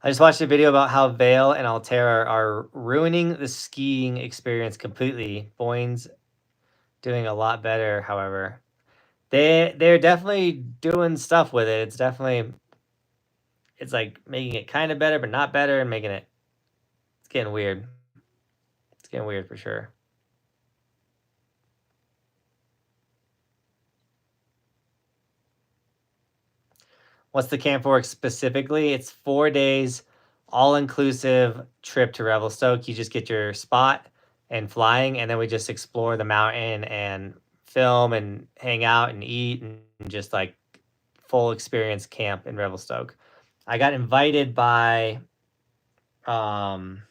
I just watched a video about how Vail and Altera are ruining the skiing experience completely. Boyne's doing a lot better, however. They're definitely doing stuff with it. It's like making it kind of better, but not better, and making it. It's getting weird. It's getting weird for sure. What's the camp for specifically? It's 4 days, all-inclusive trip to Revelstoke. You just get your spot, and flying, and then we just explore the mountain and film and hang out and eat and just like full experience camp in Revelstoke. I got invited by um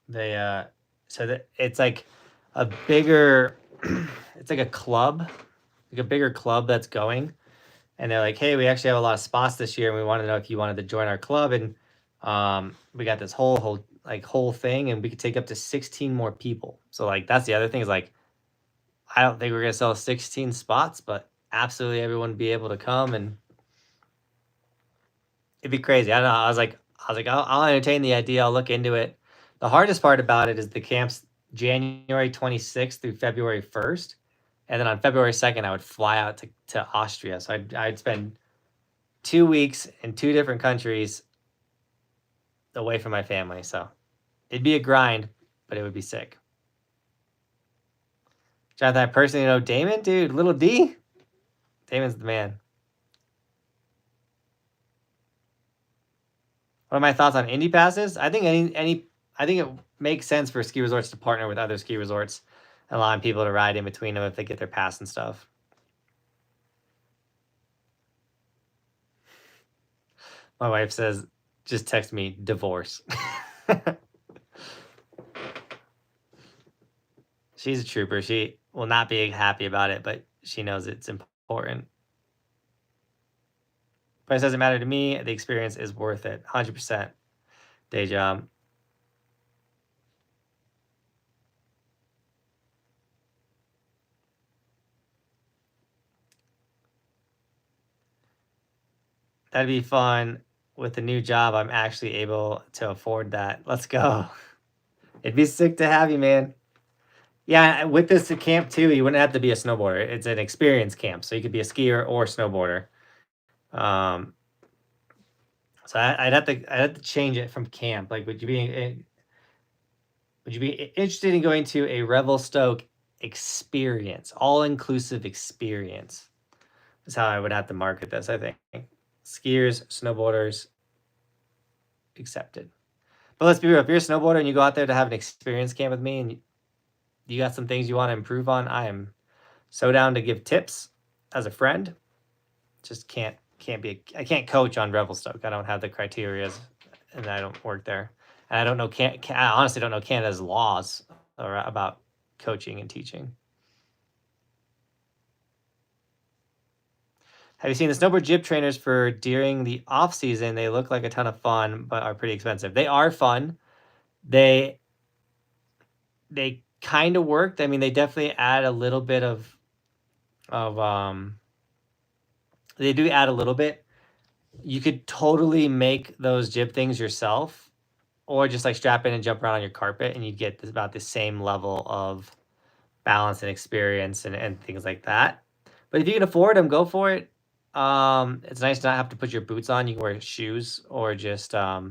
they so that it's like a bigger it's like a club, like a bigger club that's going, and they're like, hey, we actually have a lot of spots this year and we want to know if you wanted to join our club, and we got this whole thing, and we could take up to 16 more people. So like that's the other thing is like I don't think we're gonna sell 16 spots, but absolutely everyone would be able to come, and it'd be crazy. I don't know. I was like, I'll entertain the idea. I'll look into it. The hardest part about it is the camp's January 26th through February 1st. And then on February 2nd, I would fly out to Austria. So I'd spend 2 weeks in 2 different countries away from my family. So it'd be a grind, but it would be sick. Jonathan, I personally know Damon, dude, little D. Damon's the man. What are my thoughts on indie passes? I think I think it makes sense for ski resorts to partner with other ski resorts, allowing people to ride in between them if they get their pass and stuff. My wife says, just text me divorce. She's a trooper. She will not be happy about it, but she knows it's important. Price doesn't matter to me. The experience is worth it. 100%. Day job. That'd be fun. With the new job, I'm actually able to afford that. Let's go. It'd be sick to have you, man. Yeah, with this camp too, you wouldn't have to be a snowboarder. It's an experience camp, so you could be a skier or a snowboarder. So I'd have to change it from camp. Like, would you be interested in going to a Revelstoke experience, all inclusive experience? Is how I would have to market this. I think skiers, snowboarders, accepted. But let's be real. If you're a snowboarder and you go out there to have an experience camp with me, and you got some things you want to improve on, I am so down to give tips as a friend. Just I can't coach on Revelstoke. I don't have the criteria, and I don't work there. And I don't know, I honestly don't know Canada's laws about coaching and teaching. Have you seen the snowboard jib trainers for during the off season? They look like a ton of fun, but are pretty expensive. They are fun. They kind of worked. I mean, they definitely add a little bit of they do add a little bit. You could totally make those jib things yourself, or just like strap in and jump around on your carpet, and you get about the same level of balance and experience and things like that. But if you can afford them, go for it. It's nice to not have to put your boots on. You can wear shoes or just I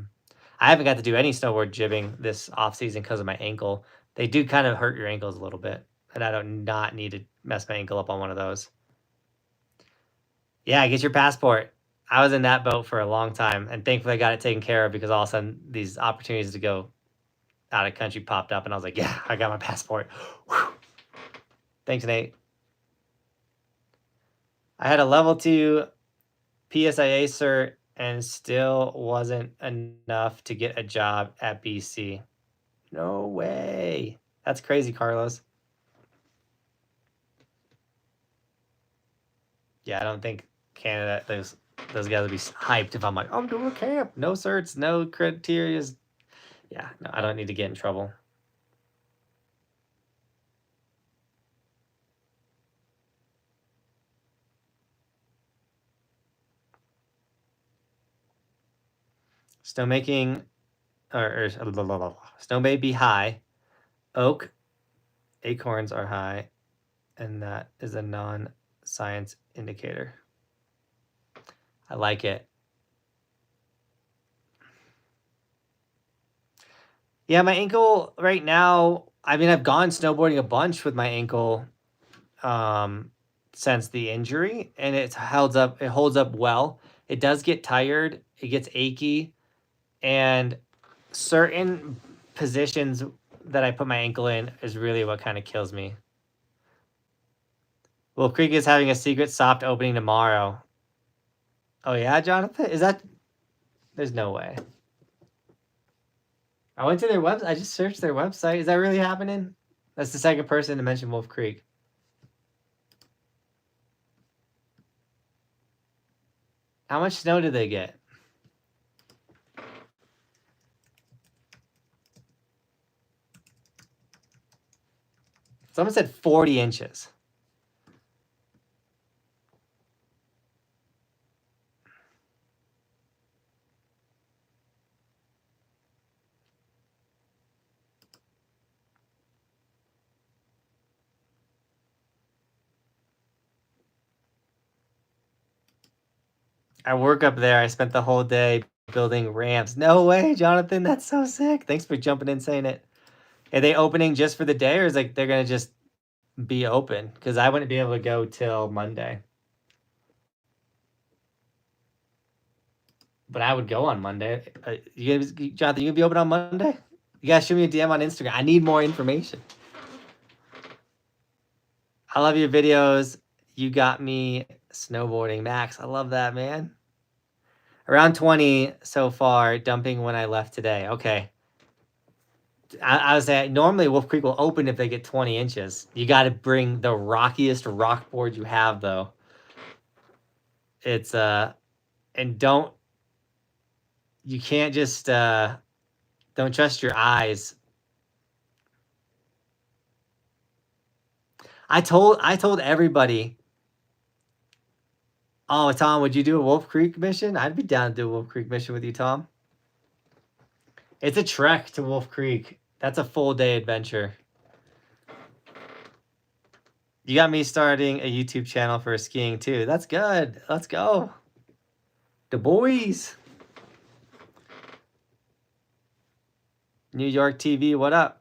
haven't got to do any snowboard jibbing this off season because of my ankle. They do kind of hurt your ankles a little bit, and I don't not need to mess my ankle up on one of those. Yeah, get your passport. I was in that boat for a long time, and thankfully I got it taken care of, because all of a sudden these opportunities to go out of country popped up, and I was like, yeah, I got my passport. Whew. Thanks, Nate. I had a level 2 PSIA cert and still wasn't enough to get a job at BC. No way. That's crazy, Carlos. Yeah, I don't think Canada, those guys would be hyped if I'm like, I'm doing a camp. No certs, no criterias. Yeah, no, I don't need to get in trouble. Snowmaking, or snow may be high. Oak acorns are high, and that is a non-science indicator. I like it. Yeah, my ankle right now, I mean, I've gone snowboarding a bunch with my ankle since the injury, and it holds up well. It does get tired. It gets achy. and certain positions that I put my ankle in is really what kind of kills me. Wolf Creek is having a secret soft opening tomorrow. Oh yeah, Jonathan? Is that... There's no way. I went to their website. I just searched their website. Is that really happening? That's the second person to mention Wolf Creek. How much snow did they get? Someone said 40 inches. I work up there. I spent the whole day building ramps. No way, Jonathan. That's so sick. Thanks for jumping in saying it. Are they opening just for the day, or is like they're gonna just be open? Because I wouldn't be able to go till Monday. But I would go on Monday. Jonathan, you gonna be open on Monday? You guys shoot me a DM on Instagram. I need more information. I love your videos. You got me snowboarding, Max. I love that, man. Around 20 so far, dumping when I left today. Okay. I was saying, normally Wolf Creek will open if they get 20 inches. You got to bring the rockiest rock board you have, though. It's, and you can't just, don't trust your eyes. I told everybody, oh, Tom, would you do a Wolf Creek mission? I'd be down to do a Wolf Creek mission with you, Tom. It's a trek to Wolf Creek. That's a full day adventure. You got me starting a YouTube channel for skiing too. That's good. Let's go. The boys. New York TV, what up?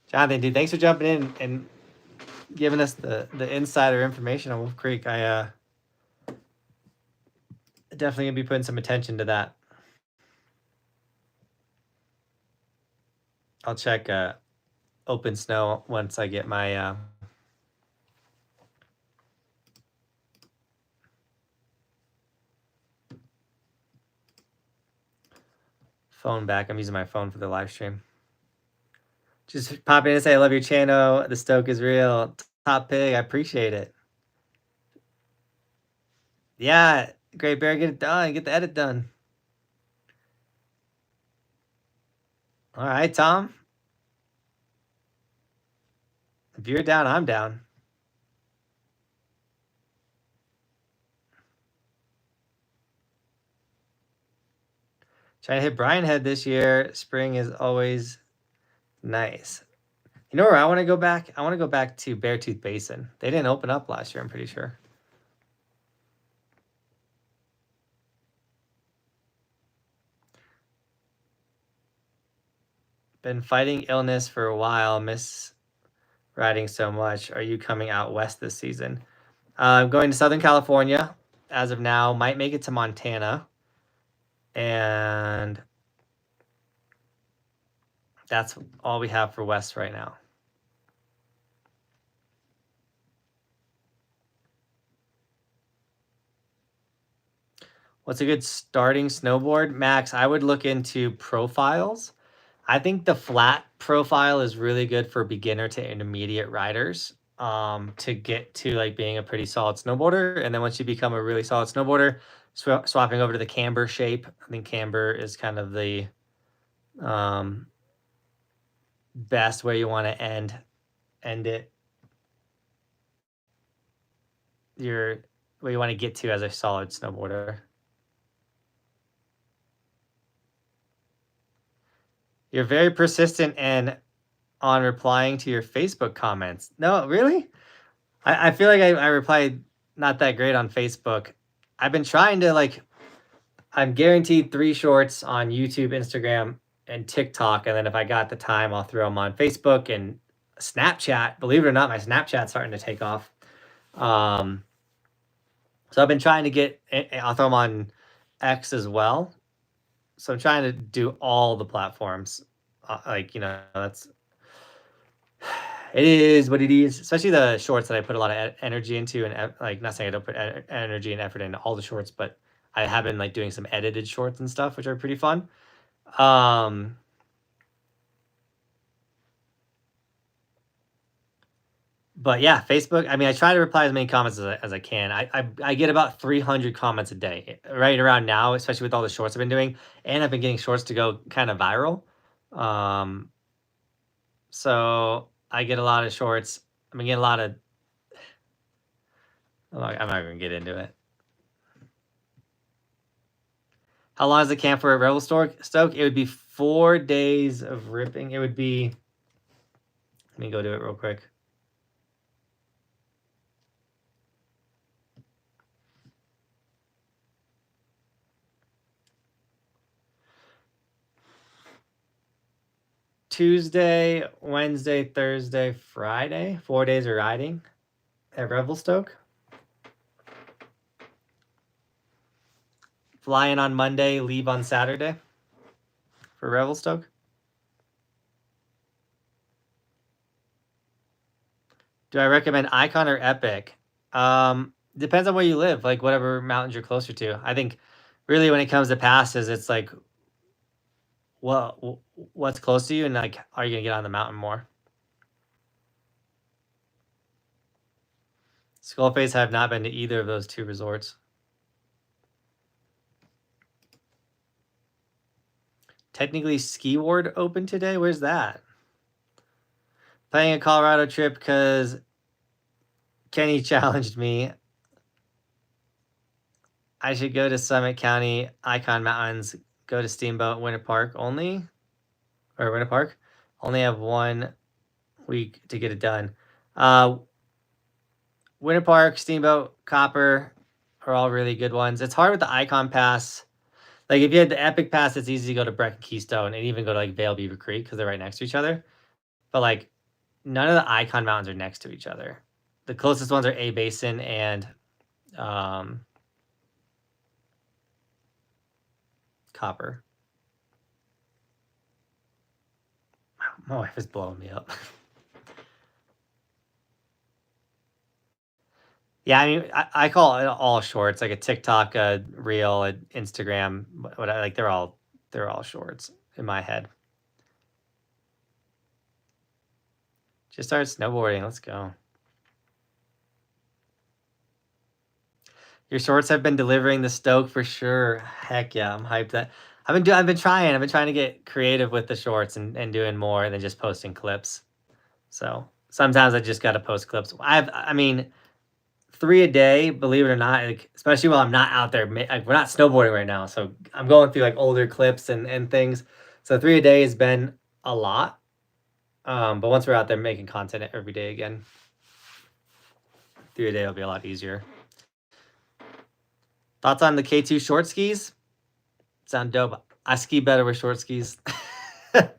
Jonathan, dude, thanks for jumping in and giving us the insider information on Wolf Creek. I definitely gonna be putting some attention to that. I'll check open snow once I get my phone back. I'm using my phone for the live stream. Just pop in and say, I love your channel. The stoke is real. Top pig. I appreciate it. Yeah. Great Bear, get it done. Get the edit done. All right, Tom. If you're down, I'm down. Trying to hit Brian Head this year. Spring is always nice. You know where I want to go back? I want to go back to Beartooth Basin. They didn't open up last year, I'm pretty sure. Been fighting illness for a while. Miss riding so much. Are you coming out west this season? I'm going to Southern California as of now. Might make it to Montana. And that's all we have for west right now. What's a good starting snowboard? Max, I would look into profiles. I think the flat profile is really good for beginner to intermediate riders to get to like being a pretty solid snowboarder. And then once you become a really solid snowboarder, swapping over to the camber shape. I think camber is kind of the best where you want to end it. Where you want to get to as a solid snowboarder. You're very persistent and on replying to your Facebook comments. No, really? I feel like I replied not that great on Facebook. I've been trying to I'm guaranteed 3 shorts on YouTube, Instagram, and TikTok. And then if I got the time, I'll throw them on Facebook and Snapchat. Believe it or not, my Snapchat's starting to take off. So I've been trying to get, I'll throw them on X as well. So I'm trying to do all the platforms. Like, you know, it is what it is, especially the shorts that I put a lot of energy into, and like, not saying I don't put energy and effort into all the shorts, but I have been like doing some edited shorts and stuff, which are pretty fun. But yeah, Facebook, I mean, I try to reply as many comments as I can. I get about 300 comments a day right around now, especially with all the shorts I've been doing, and I've been getting shorts to go kind of viral. So I get a lot of shorts. I'm getting a lot of, I'm not gonna get into it. How long is the camp for a Rebel Stoke? It would be 4 days of ripping. It would be, let me go do it real quick. Tuesday, Wednesday, Thursday, Friday. 4 days of riding at Revelstoke. Fly in on Monday, leave on Saturday for Revelstoke. Do I recommend Icon or Epic? Depends on where you live, like whatever mountains you're closer to. I think really when it comes to passes, it's like, well, what's close to you, and like, are you gonna get on the mountain more? Skullface, I have not been to either of those two resorts. Technically, Ski Ward open today. Where's that? Planning a Colorado trip because Kenny challenged me. I should go to Summit County, Icon Mountains, go to Steamboat, Winter Park only, or Winter Park. Only have 1 week to get it done. Winter Park, Steamboat, Copper are all really good ones. It's hard with the Icon Pass. Like if you had the Epic Pass, it's easy to go to Breck and Keystone and even go to like Vail Beaver Creek because they're right next to each other. But like none of the Icon mountains are next to each other. The closest ones are A Basin and Copper. My wife is blowing me up. Yeah, I mean, I call it all shorts, like a TikTok, a reel, an Instagram, what I like. They're all shorts in my head. Just started snowboarding. Let's go. Your shorts have been delivering the stoke for sure. Heck yeah, I'm hyped. That I've been trying to get creative with the shorts and doing more than just posting clips. So sometimes I just got to post clips. I mean, 3 a day, believe it or not, like, especially while I'm not out there. Like, we're not snowboarding right now, so I'm going through like older clips and things. So 3 a day has been a lot. But once we're out there making content every day again, 3 a day will be a lot easier. Thoughts on the K2 short skis? Sound dope. I ski better with short skis. I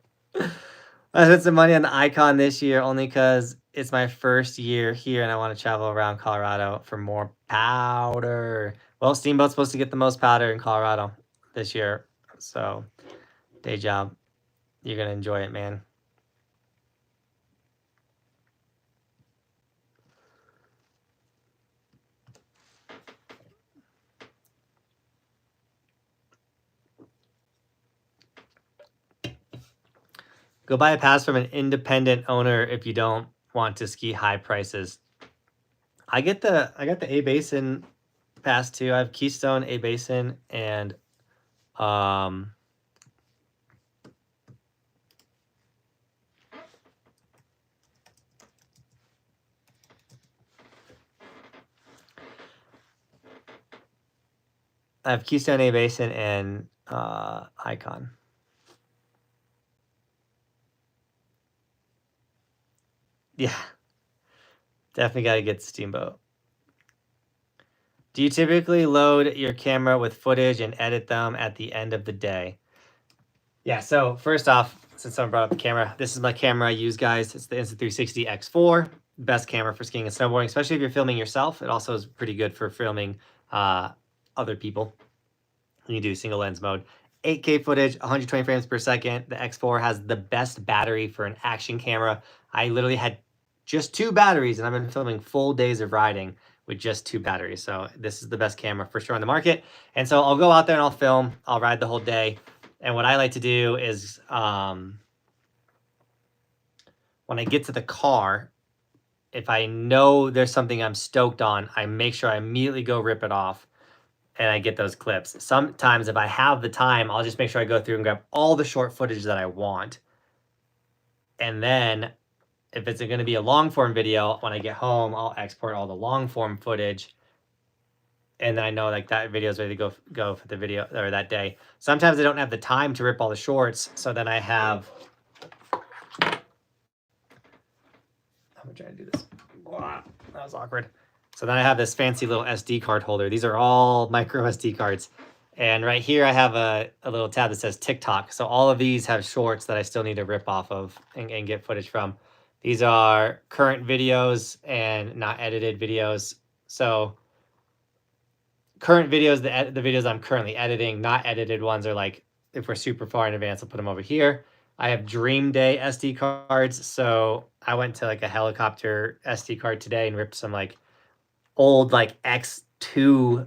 spent some money on the Icon this year only because it's my first year here and I want to travel around Colorado for more powder. Well, Steamboat's supposed to get the most powder in Colorado this year. So, day job. You're going to enjoy it, man. Go buy a pass from an independent owner if you don't want to ski high prices. I got the A Basin pass too. I have Keystone, A Basin, and I have Keystone, A Basin, and Icon. Yeah, definitely got to get Steamboat. Do you typically load your camera with footage and edit them at the end of the day? Yeah, so first off, since someone brought up the camera, this is my camera I use, guys. It's the Insta360 X4. Best camera for skiing and snowboarding, especially if you're filming yourself. It also is pretty good for filming other people. You can do single lens mode. 8K footage, 120 frames per second. The X4 has the best battery for an action camera. I literally had just 2 batteries, and I've been filming full days of riding with just 2 batteries. So this is the best camera for sure on the market. And so I'll go out there and I'll film. I'll ride the whole day. And what I like to do is when I get to the car, if I know there's something I'm stoked on, I make sure I immediately go rip it off and I get those clips. Sometimes if I have the time, I'll just make sure I go through and grab all the short footage that I want. And then if it's going to be a long form video, when I get home, I'll export all the long form footage. And then I know like that video is ready to go for the video or that day. Sometimes I don't have the time to rip all the shorts. So then I have, I'm gonna try to do this. Wow, that was awkward. So then I have this fancy little SD card holder. These are all micro SD cards. And right here I have a little tab that says TikTok. So all of these have shorts that I still need to rip off of and get footage from. These are current videos and not edited videos. So current videos, the videos I'm currently editing, not edited ones are like, if we're super far in advance, I'll put them over here. I have Dream Day SD cards. So I went to like a helicopter SD card today and ripped some like old like X2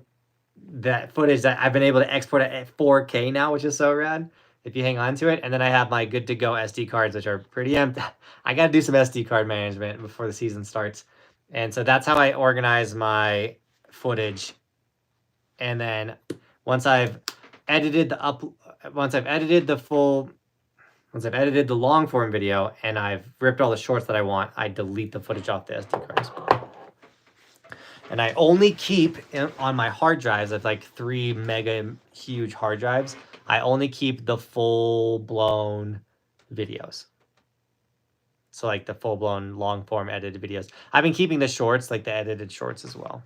that footage that I've been able to export at 4K now, which is so rad if you hang on to it. And then I have my good to go SD cards, which are pretty empty. I got to do some SD card management before the season starts. And so that's how I organize my footage. And then once I've edited the long form video and I've ripped all the shorts that I want, I delete the footage off the SD cards. And I only keep on my hard drives, I have like 3 mega huge hard drives. I only keep the full blown videos. So like the full blown long form edited videos. I've been keeping the shorts, like the edited shorts as well.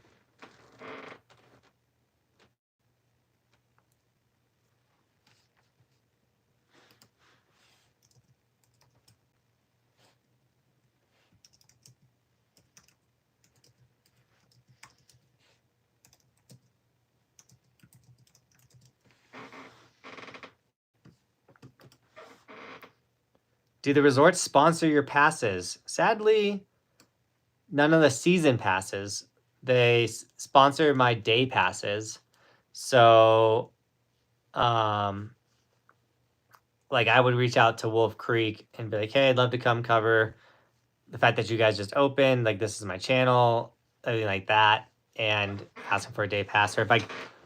Do the resorts sponsor your passes? Sadly, none of the season passes. They sponsor my day passes. So, like I would reach out to Wolf Creek and be like, hey, I'd love to come cover the fact that you guys just opened. Like, this is my channel, everything like that. And asking for a day pass. Or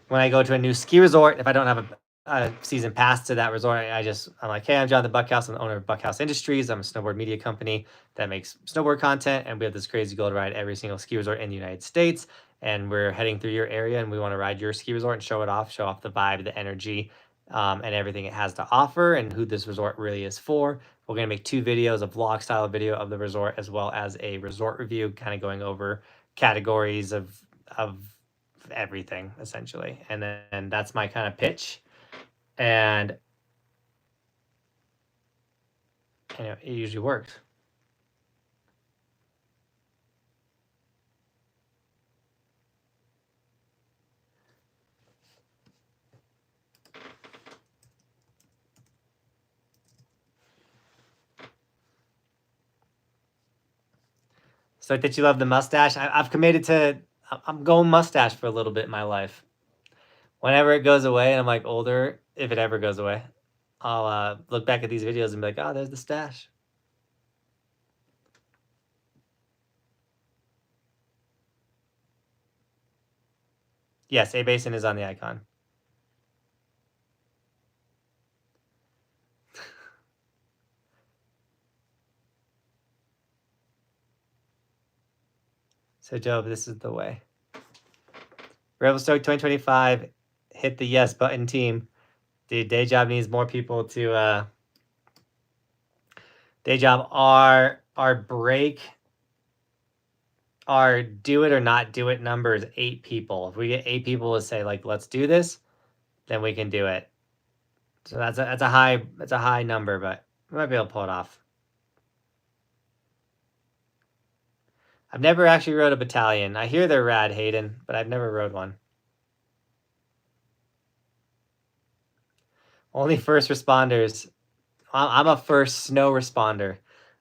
when I go to a new ski resort, if I don't have a season pass to that resort, I'm like, hey, I'm Johnathan Buckhouse. I'm the owner of Buckhouse Industries. I'm a snowboard media company that makes snowboard content, and we have this crazy goal to ride every single ski resort in the United States. And we're heading through your area, and we want to ride your ski resort and show off the vibe, the energy, and everything it has to offer, and who this resort really is for. We're gonna make 2 videos, a vlog style video of the resort, as well as a resort review, kind of going over categories of everything essentially. And then that's my kind of pitch. And it usually works. So that you love the mustache. I've committed to, I'm going mustache for a little bit in my life. Whenever it goes away and I'm like older, if it ever goes away, I'll look back at these videos and be like, oh, there's the stash. Yes, A Basin is on the icon. So Joe, this is the way. Revelstoke 2025, hit the yes button, team. Dude, day job needs more people to day job. Our break, our do it or not do it number is 8 people. If we get 8 people to say like, let's do this, then we can do it. So that's a high number, but we might be able to pull it off. I've never actually rode a battalion. I hear they're rad, Hayden, but I've never rode one. Only first responders. I'm a first snow responder.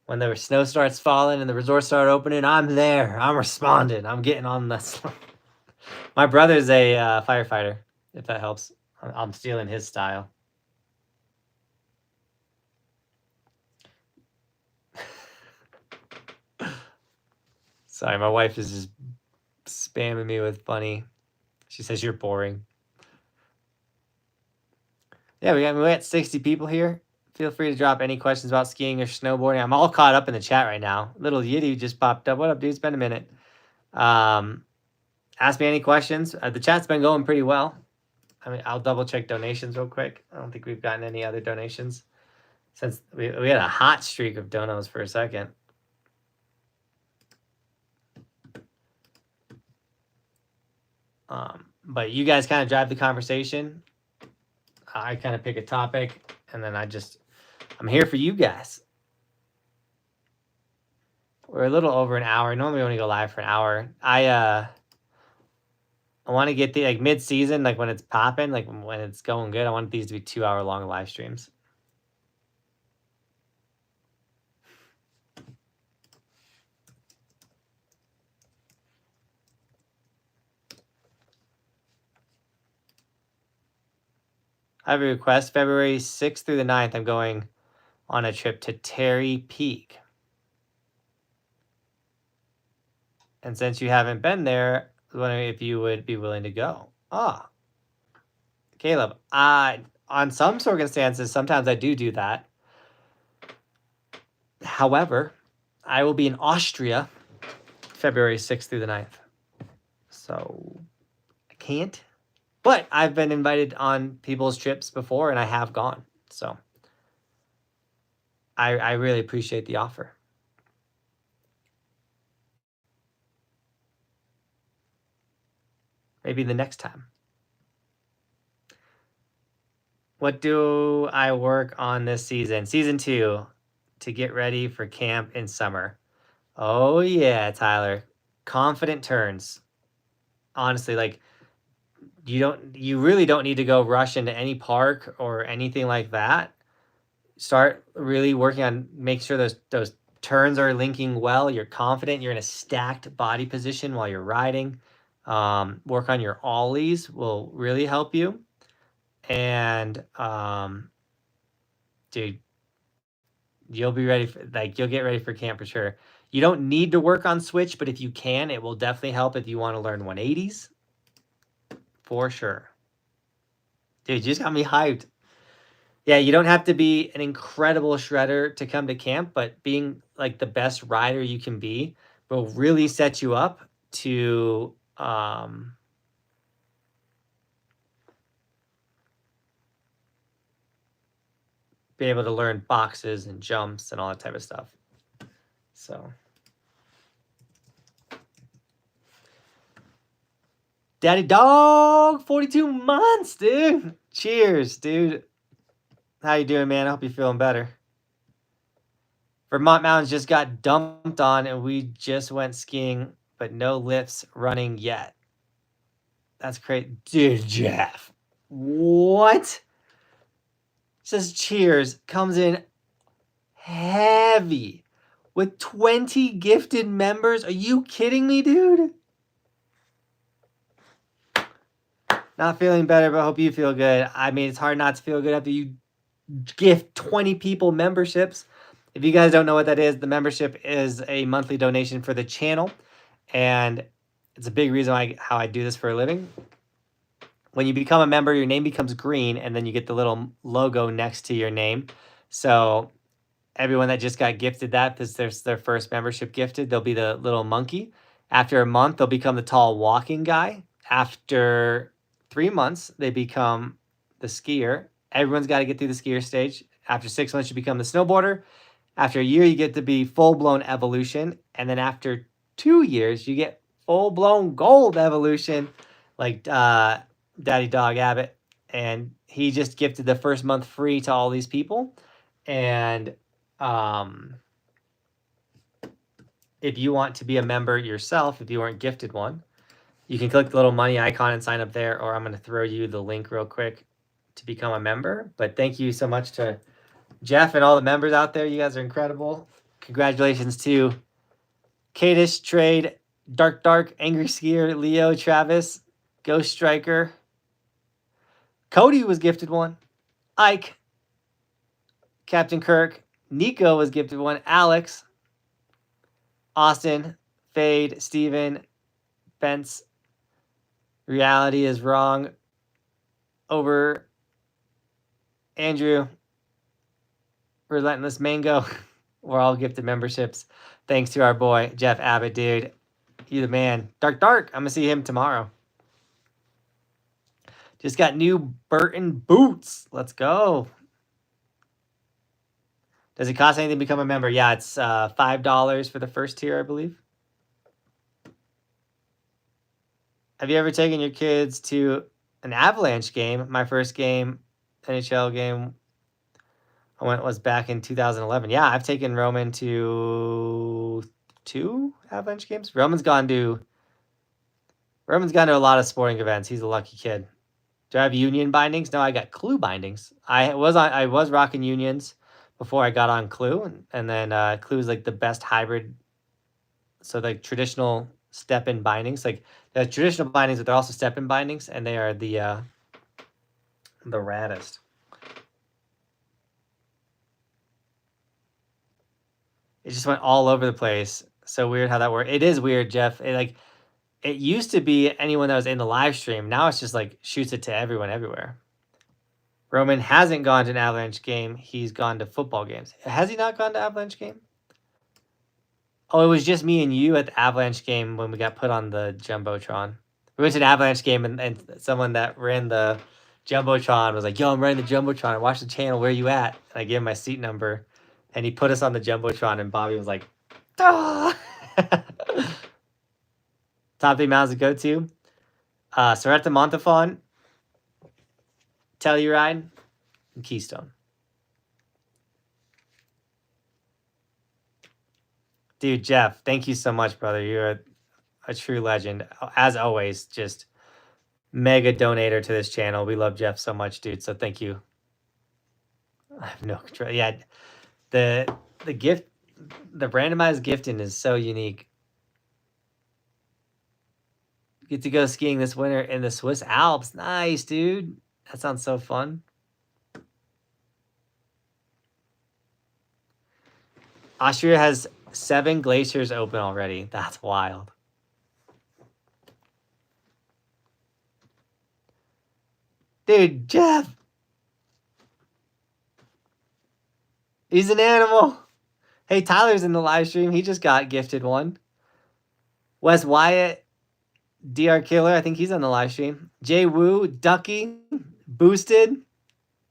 When the snow starts falling and the resorts start opening, I'm there. I'm responding. I'm getting on the. My brother's a firefighter, if that helps. I'm stealing his style. Sorry, my wife is just spamming me with funny. She says you're boring. Yeah, we got 60 people here. Feel free to drop any questions about skiing or snowboarding. I'm all caught up in the chat right now. Little Yiddy just popped up. What up, dude? It's been a minute. Ask me any questions. The chat's been going pretty well. I mean, I'll double check donations real quick. I don't think we've gotten any other donations since we had a hot streak of donos for a second. But you guys kind of drive the conversation. I kind of pick a topic, and then I'm here for you guys. We're a little over an hour. Normally we only go live for an hour. I want to get the like mid-season, like when it's popping, like when it's going good. I want these to be 2-hour long live streams. I have a request. February 6th through the 9th, I'm going on a trip to Terry Peak. And since you haven't been there, I was wondering if you would be willing to go. Caleb, on some circumstances, sometimes I do that. However, I will be in Austria February 6th through the 9th. So I can't. But I've been invited on people's trips before, and I have gone. So I really appreciate the offer. Maybe the next time. What do I work on this season? Season 2, to get ready for camp in summer. Oh yeah, Tyler. Confident turns. Honestly, like you really don't need to go rush into any park or anything like that. Start really working on making sure those turns are linking well. You're confident. You're in a stacked body position while you're riding. Work on your ollies will really help you. And dude, you'll be ready for you'll get ready for camp for sure. You don't need to work on switch, but if you can, it will definitely help if you want to learn 180s. For sure. Dude, you just got me hyped. Yeah, you don't have to be an incredible shredder to come to camp, but being like the best rider you can be will really set you up to be able to learn boxes and jumps and all that type of stuff. So, Daddy Dog, 42 months, dude. Cheers, dude. How you doing, man? I hope you're feeling better. Vermont Mountains just got dumped on, and we just went skiing, but no lifts running yet. That's great. Dude, Jeff. What? Says cheers. Comes in heavy with 20 gifted members. Are you kidding me, dude? Not feeling better, but hope you feel good. I mean, it's hard not to feel good after you gift 20 people memberships. If you guys don't know what that is, the membership is a monthly donation for the channel. And it's a big reason how I do this for a living. When you become a member, your name becomes green, and then you get the little logo next to your name. So everyone that just got gifted that, this is their first membership gifted, they'll be the little monkey. After a month, they'll become the tall walking guy. After 3 months, they become the skier. Everyone's got to get through the skier stage. After 6 months, you become the snowboarder. After a year, you get to be full-blown evolution. And then after 2 years, you get full-blown gold evolution, like Daddy Dog Abbott. And he just gifted the first month free to all these people. And if you want to be a member yourself, if you weren't gifted one, you can click the little money icon and sign up there, or I'm going to throw you the link real quick to become a member. But thank you so much to Jeff and all the members out there. You guys are incredible. Congratulations to Kadish, Trade, Dark, Angry Skier, Leo, Travis, Ghost Striker. Cody was gifted one. Ike, Captain Kirk, Nico was gifted one. Alex, Austin, Fade, Steven, Bence. Reality is wrong. Over. Andrew, Relentless Mango. We're all gifted memberships. Thanks to our boy, Jeff Abbott, dude. You the man. Dark. I'm going to see him tomorrow. Just got new Burton boots. Let's go. Does it cost anything to become a member? Yeah, it's $5 for the first tier, I believe. Have you ever taken your kids to an Avalanche game? My first game, NHL game, was back in 2011. Yeah, I've taken Roman to 2 Avalanche games. Roman's gone to a lot of sporting events. He's a lucky kid. Do I have Union bindings? No, I got Clue bindings. I was rocking Unions before I got on Clue, and then Clue is like the best hybrid. So like traditional step-in bindings, like the traditional bindings, but they're also step-in bindings, and they are the raddest. It just went all over the place. So weird how that worked. It is weird, Jeff. It used to be anyone that was in the live stream. Now it's just like shoots it to everyone everywhere. Roman hasn't gone to an Avalanche game. He's gone to football games. Has he not gone to Avalanche game? Oh, it was just me and you at the Avalanche game when we got put on the Jumbotron. We went to an Avalanche game, and someone that ran the Jumbotron was like, yo, I'm running the Jumbotron. I watched the channel. Where are you at? And I gave him my seat number, and he put us on the Jumbotron, and Bobby was like, ah! Top 3 mountains to go to. Soretta Montafon, Telluride, and Keystone. Dude, Jeff, thank you so much, brother. You're a true legend. As always, just mega donator to this channel. We love Jeff so much, dude. So thank you. I have no control. Yeah, the gift, the randomized gifting is so unique. Get to go skiing this winter in the Swiss Alps. Nice, dude. That sounds so fun. Austria has 7 glaciers open already. That's wild. Dude, Jeff. He's an animal. Hey, Tyler's in the live stream. He just got gifted one. Wes Wyatt, DR Killer, I think he's on the live stream. Jay Woo, Ducky, Boosted,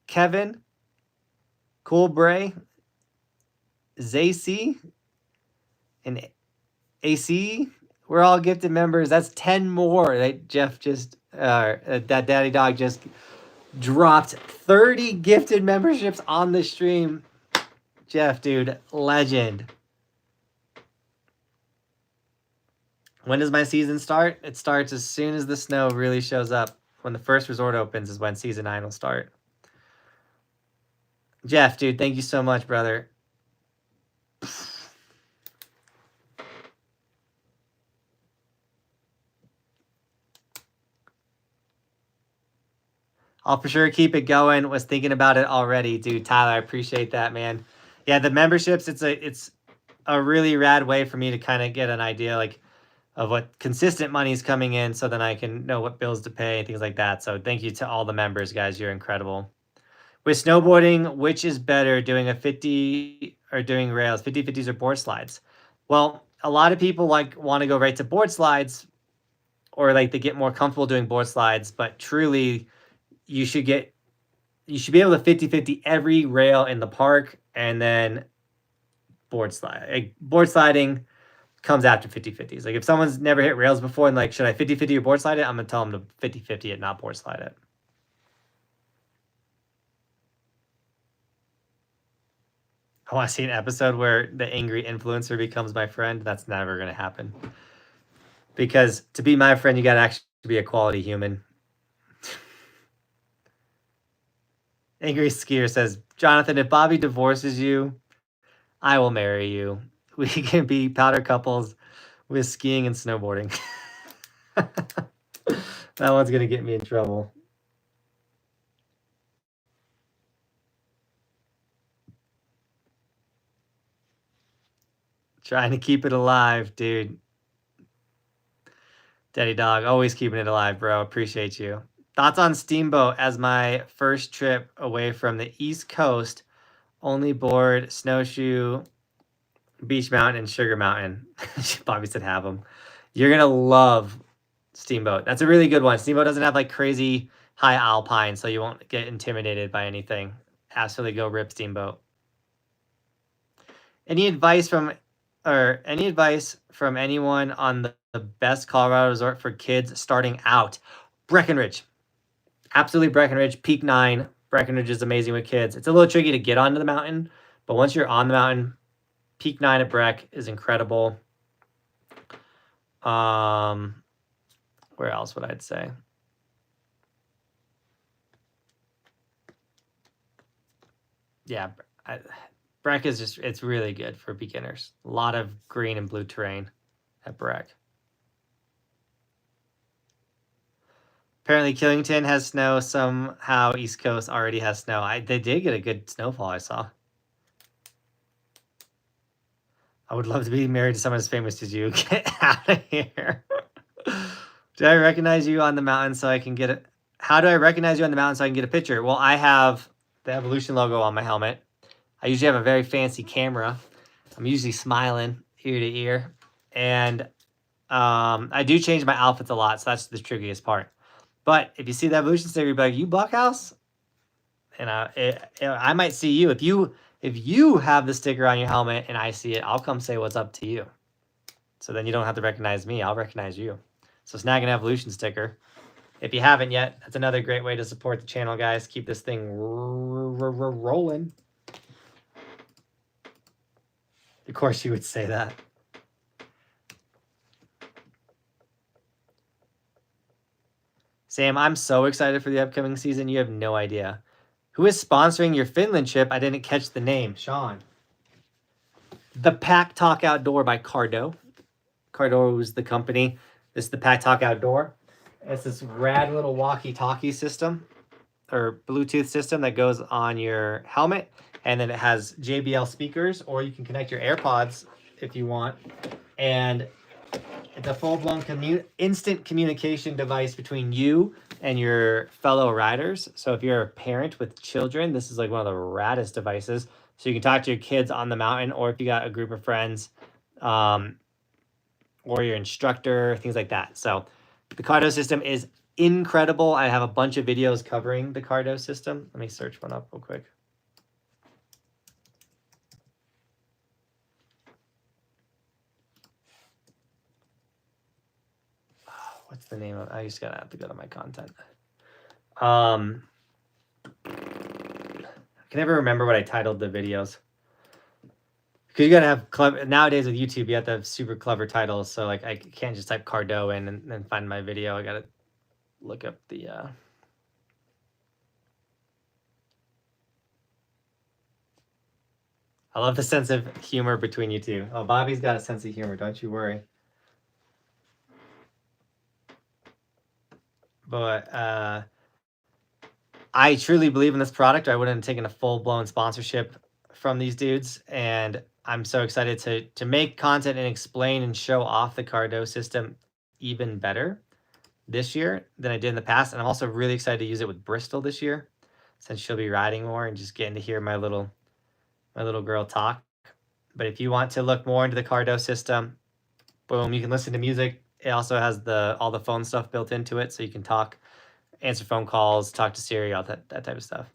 Kevin, Cool Bray, Zacy, and AC. We're all gifted members. That's 10 more. Jeff just, that Daddy Dog just dropped 30 gifted memberships on the stream. Jeff, dude, legend. When does my season start? It starts as soon as the snow really shows up. When the first resort opens is when season 9 will start. Jeff, dude, thank you so much, brother. I'll for sure keep it going. Was thinking about it already, dude. Tyler, I appreciate that, man. Yeah, the memberships, it's a really rad way for me to kind of get an idea like of what consistent money is coming in, so then I can know what bills to pay and things like that. So thank you to all the members, guys. You're incredible. With snowboarding, which is better, doing a 50 or doing rails, 50/50s or board slides? Well, a lot of people want to go right to board slides, or like they get more comfortable doing board slides, but truly you should be able to 50/50 every rail in the park, and then board slide. Board sliding comes after 50/50s. Like if someone's never hit rails before and like, should I 50/50 or board slide it? I'm gonna tell them to 50/50 it, not board slide it. I want to see an episode where the angry influencer becomes my friend. That's never gonna happen. Because to be my friend, you gotta actually be a quality human. Angry Skier says, Jonathan, if Bobby divorces you, I will marry you. We can be powder couples with skiing and snowboarding. That one's going to get me in trouble. Trying to keep it alive, dude. Daddy Dog, always keeping it alive, bro. Appreciate you. Thoughts on Steamboat as my first trip away from the East Coast? Only board, snowshoe, Beach Mountain, and Sugar Mountain. Bobby said have them. You're going to love Steamboat. That's a really good one. Steamboat doesn't have like crazy high alpine, so you won't get intimidated by anything. Absolutely go rip Steamboat. Any advice from anyone on the best Colorado resort for kids starting out? Breckenridge. Absolutely Breckenridge. Peak 9. Breckenridge is amazing with kids. It's a little tricky to get onto the mountain, but once you're on the mountain, Peak 9 at Breck is incredible. Where else would I say? Yeah, Breck is just, it's really good for beginners. A lot of green and blue terrain at Breck. Apparently Killington has snow. Somehow East Coast already has snow. They did get a good snowfall, I saw. I would love to be married to someone as famous as you. Get out of here. Do I recognize you on the mountain so I can get it? How do I recognize you on the mountain so I can get a picture? Well, I have the Evolution logo on my helmet. I usually have a very fancy camera. I'm usually smiling ear to ear. And I do change my outfits a lot, so that's the trickiest part. But if you see the Evolution sticker, you'll be like, you Buckhouse? And I might see you. If you have the sticker on your helmet and I see it, I'll come say what's up to you. So then you don't have to recognize me. I'll recognize you. So snag an Evolution sticker. If you haven't yet, that's another great way to support the channel, guys. Keep this thing rolling. Of course you would say that. Sam, I'm so excited for the upcoming season. You have no idea. Who is sponsoring your Finland trip? I didn't catch the name. Sean. The Pack Talk Outdoor by Cardo. Cardo is the company. This is the Pack Talk Outdoor. It's this rad little walkie-talkie system or Bluetooth system that goes on your helmet. And then it has JBL speakers, or you can connect your AirPods if you want. And it's a full-blown instant communication device between you and your fellow riders. So if you're a parent with children, this is like one of the raddest devices. So you can talk to your kids on the mountain, or if you got a group of friends, or your instructor, things like that. So the Cardo system is incredible. I have a bunch of videos covering the Cardo system. Let me search one up real quick. What's the name of it? I just gotta have to go to my content. I can never remember what I titled the videos. Because you gotta have clever, nowadays with YouTube, you have to have super clever titles. So like I can't just type Cardo in and then find my video. I gotta look up the I love the sense of humor between you two. Oh, Bobby's got a sense of humor, don't you worry. But I truly believe in this product. I wouldn't have taken a full-blown sponsorship from these dudes. And I'm so excited to make content and explain and show off the Cardo system even better this year than I did in the past. And I'm also really excited to use it with Bristol this year, since she'll be riding more and just getting to hear my little girl talk. But if you want to look more into the Cardo system, boom, you can listen to music. It also has all the phone stuff built into it, so you can talk, answer phone calls, talk to Siri, all that type of stuff.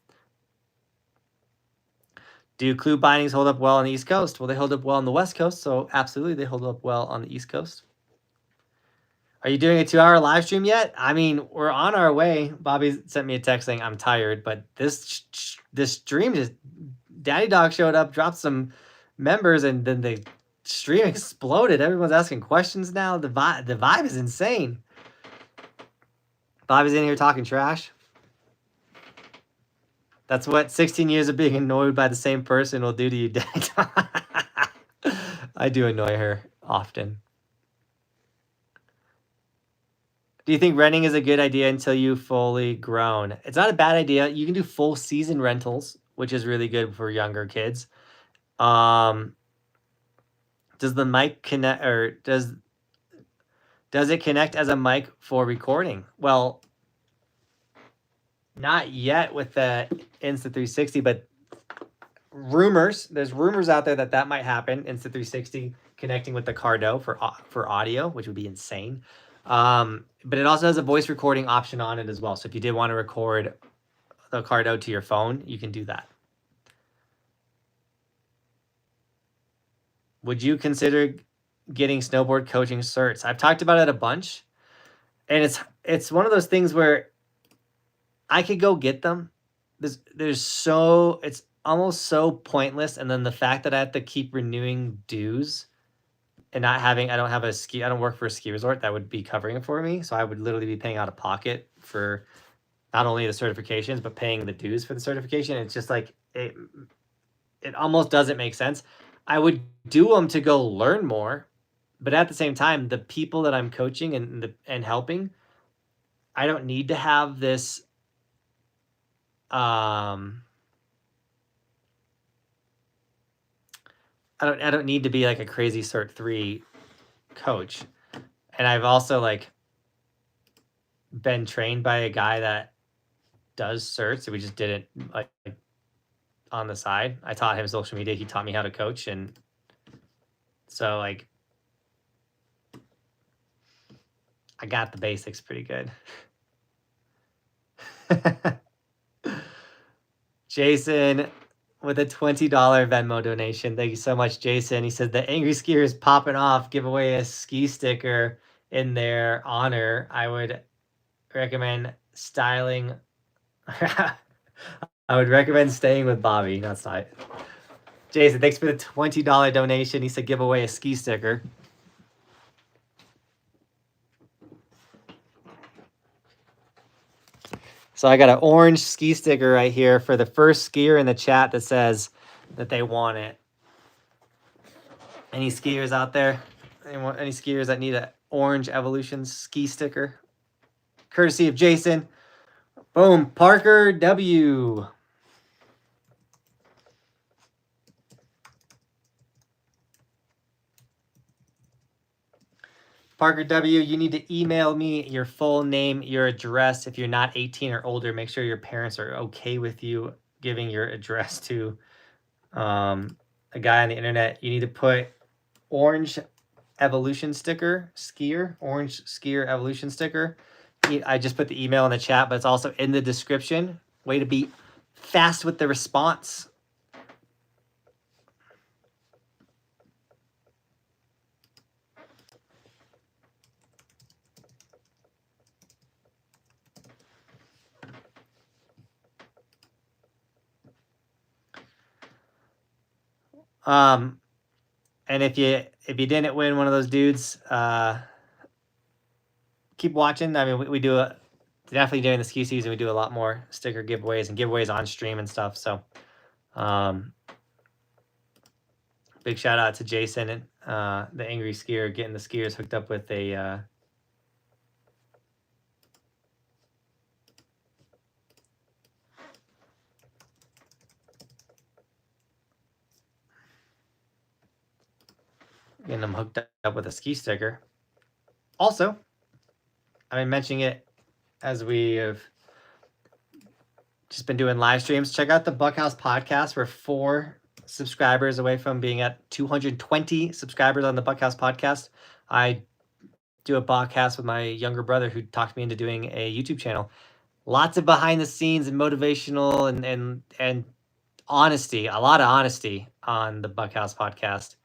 Do clue bindings hold up well on the East Coast? Well, they hold up well on the West Coast, so absolutely they hold up well on the East Coast. Are you doing a 2-hour live stream yet? I mean, we're on our way. Bobby sent me a text saying I'm tired, but this stream just, Daddy Dog showed up, dropped some members, and then the stream exploded. Everyone's asking questions now. The vibe is insane. Bobby's in here talking trash. That's what 16 years of being annoyed by the same person will do to you, Dad. I do annoy her often. Do you think renting is a good idea until you fully grown? It's not a bad idea. You can do full season rentals, which is really good for younger kids. Does the mic connect, or does it connect as a mic for recording? Well, not yet with the Insta360, but there's rumors out there that might happen. Insta360 connecting with the Cardo for audio, which would be insane. But it also has a voice recording option on it as well. So if you did want to record the Cardo to your phone, you can do that. Would you consider getting snowboard coaching certs? I've talked about it a bunch, and it's one of those things where I could go get them. It's almost so pointless, and then the fact that I have to keep renewing dues and I don't work for a ski resort that would be covering it for me, so I would literally be paying out of pocket for not only the certifications but paying the dues for the certification. It's just like it almost doesn't make sense. I would do them to go learn more, but at the same time, the people that I'm coaching and helping, I don't need to have this I don't need to be like a crazy Cert 3 coach. And I've also like been trained by a guy that does certs, so we just did it like on the side. I taught him social media, he taught me how to coach, and so like I got the basics pretty good. Jason with a $20 Venmo donation. Thank you so much, Jason. He said the Angry Skier is popping off. Give away a ski sticker in their honor. I would recommend styling. I would recommend staying with Bobby. That's not. Jason, thanks for the $20 donation. He said give away a ski sticker. So I got an orange ski sticker right here for the first skier in the chat that says that they want it. Any skiers out there? Any skiers that need an orange Evolution ski sticker? Courtesy of Jason. Boom, Parker W. Parker W, you need to email me your full name, your address. If you're not 18 or older, make sure your parents are okay with you giving your address to a guy on the internet. You need to put orange evolution sticker, orange skier evolution sticker. I just put the email in the chat, but it's also in the description. Way to be fast with the response. And if you didn't win one of those dudes, keep watching. I mean, we do definitely during the ski season, we do a lot more sticker giveaways and giveaways on stream and stuff. So, big shout out to Jason and the Angry Skier getting the skiers hooked up with a getting them hooked up with a ski sticker. Also, I've been mentioning it as we have just been doing live streams. Check out the Buckhouse podcast. We're 4 subscribers away from being at 220 subscribers on the Buckhouse podcast. I do a podcast with my younger brother who talked me into doing a YouTube channel. Lots of behind the scenes and motivational and honesty, a lot of honesty on the Buckhouse podcast.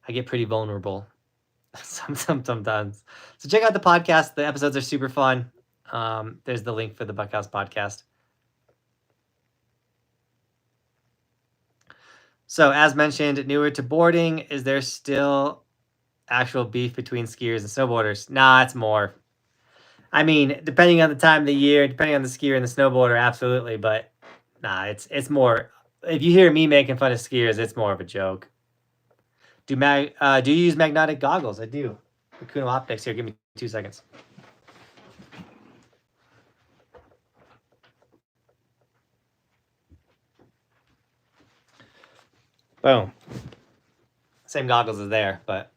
I get pretty vulnerable sometimes. So check out the podcast. The episodes are super fun. There's the link for the Buckhouse podcast. So as mentioned, newer to boarding, is there still actual beef between skiers and snowboarders? Nah, it's more. I mean, depending on the time of the year, depending on the skier and the snowboarder, absolutely. But Nah, it's more. If you hear me making fun of skiers, it's more of a joke. Do you use magnetic goggles? I do. The Kuno Optics. Here, give me 2 seconds. Boom. Same goggles as there, but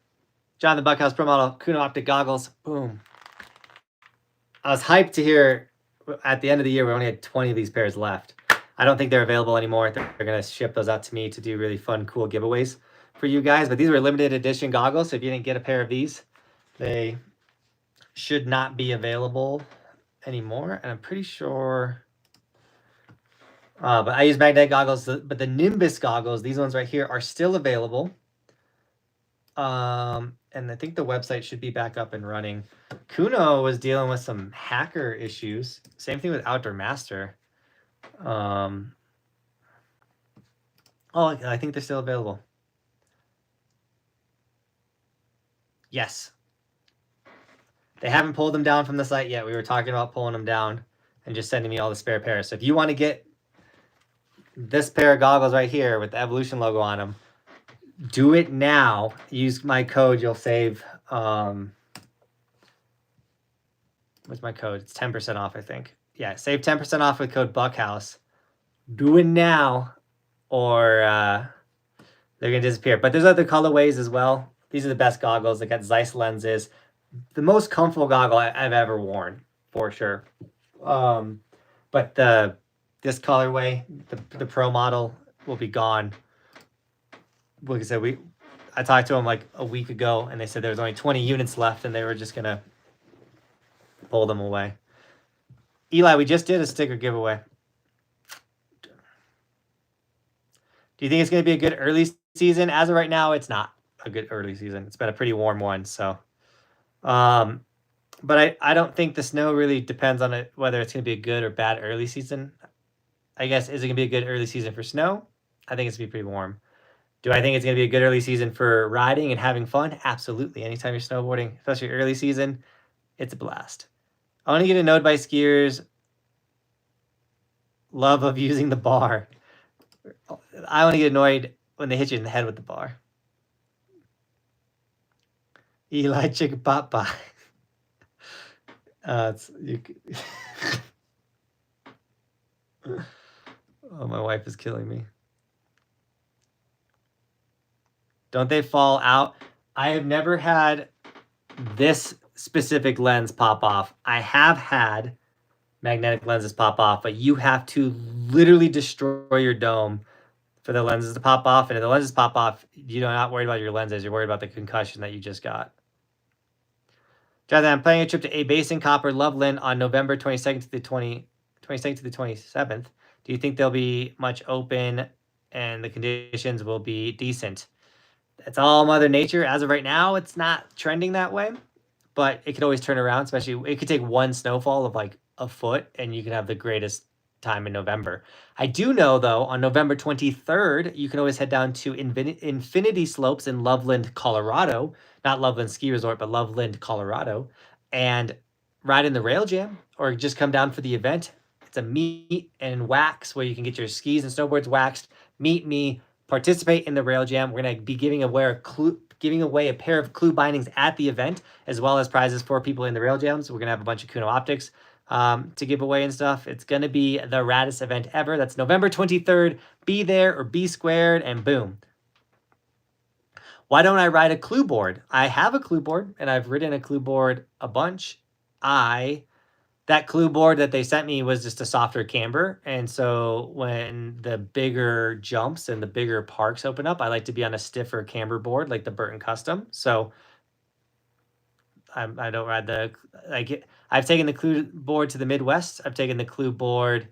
Johnathan Buckhouse Pro Model Kuno Optic goggles. Boom. I was hyped to hear at the end of the year we only had 20 of these pairs left. I don't think they're available anymore. They're going to ship those out to me to do really fun, cool giveaways for you guys. But these were limited edition goggles, so if you didn't get a pair of these, they should not be available anymore. And I'm pretty sure... but I use magnetic goggles, but the Nimbus goggles, these ones right here, are still available. And I think the website should be back up and running. Kuno was dealing with some hacker issues. Same thing with Outdoor Master. Oh, I think they're still available. Yes. They haven't pulled them down from the site yet. We were talking about pulling them down and just sending me all the spare pairs. So if you want to get this pair of goggles right here with the Evolution logo on them, do it now. Use my code. You'll save... what's my code? It's 10% off, I think. Yeah, save 10% off with code Buckhouse. Do it now, or they're going to disappear. But there's other colorways as well. These are the best goggles. They got Zeiss lenses. The most comfortable goggle I've ever worn, for sure. But this colorway, the Pro model, will be gone. Like I said, I talked to them like a week ago, and they said there was only 20 units left, and they were just going to pull them away. Eli, we just did a sticker giveaway. Do you think it's going to be a good early season? As of right now, it's not a good early season. It's been a pretty warm one. So, but I don't think the snow really depends on it, whether it's going to be a good or bad early season. I guess, is it going to be a good early season for snow? I think it's going to be pretty warm. Do I think it's going to be a good early season for riding and having fun? Absolutely. Anytime you're snowboarding, especially early season, it's a blast. I want to get annoyed by skiers' love of using the bar. I want to get annoyed when they hit you in the head with the bar. Eli chicken pot pie. Oh, my wife is killing me. Don't they fall out? I have never had this specific lens pop off. I have had magnetic lenses pop off, but you have to literally destroy your dome for the lenses to pop off. And if the lenses pop off, you're not worried about your lenses. You're worried about the concussion that you just got. Jonathan, I'm planning a trip to A Basin, Copper, Loveland on November 22nd to the 27th. Do you think they'll be much open and the conditions will be decent? It's all Mother Nature. As of right now, it's not trending that way, but it could always turn around, especially it could take one snowfall of like a foot and you can have the greatest time in November. I do know, though, on November 23rd, you can always head down to Infinity Slopes in Loveland, Colorado. Not Loveland Ski Resort, but Loveland, Colorado. And ride in the rail jam or just come down for the event. It's a meet and wax where you can get your skis and snowboards waxed. Meet me, participate in the rail jam. We're going to be giving away a pair of clue bindings at the event, as well as prizes for people in the rail jams. We're going to have a bunch of Kuno Optics to give away and stuff. It's going to be the raddest event ever. That's November 23rd. Be there or be squared, and boom. Why don't I ride a clue board? I have a clue board, and I've ridden a clue board a bunch. That clue board that they sent me was just a softer camber, and so when the bigger jumps and the bigger parks open up, I like to be on a stiffer camber board like the Burton Custom. So I don't ride I've taken the clue board to the Midwest. I've taken the clue board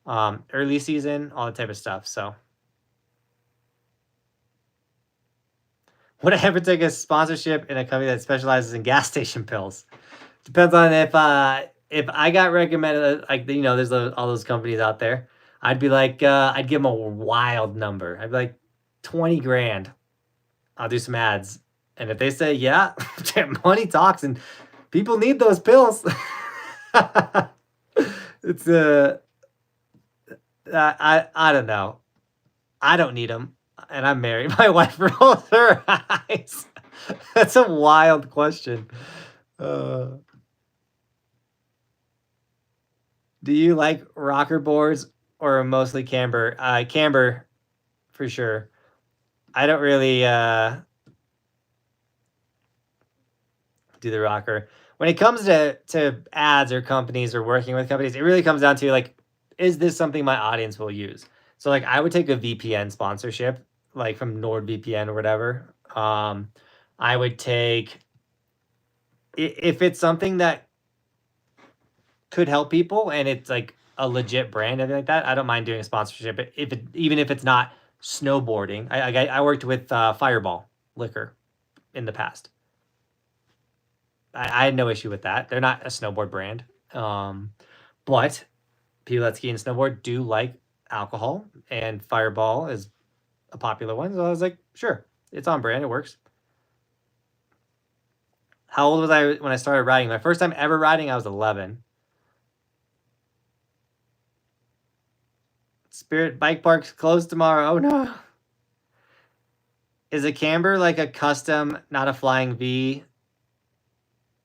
early season, all that type of stuff. So would I ever take a sponsorship in a company that specializes in gas station pills? Depends on if I got recommended, like, you know, there's all those companies out there. I'd be like, I'd give them a wild number. I'd be like, 20 grand. I'll do some ads. And if they say, yeah, money talks and people need those pills. It's I don't know. I don't need them, and I'm married. My wife rolls her eyes. That's a wild question. Do you like rocker boards or mostly camber? Camber, for sure. I don't really do the rocker. When it comes to ads or companies or working with companies, it really comes down to like, is this something my audience will use? So like, I would take a VPN sponsorship, like from NordVPN or whatever. I would take if it's something that could help people and it's like a legit brand, anything like that. I don't mind doing a sponsorship even if it's not snowboarding. I worked with Fireball Liquor in the past. I had no issue with that. They're not a snowboard brand. But people that ski and snowboard do like alcohol, and Fireball is a popular one. So I was like, sure, it's on brand. It works. How old was I when I started riding? My first time ever riding, I was 11. Spirit Bike Park's closed tomorrow. Oh no. Is a camber like a custom, not a flying V,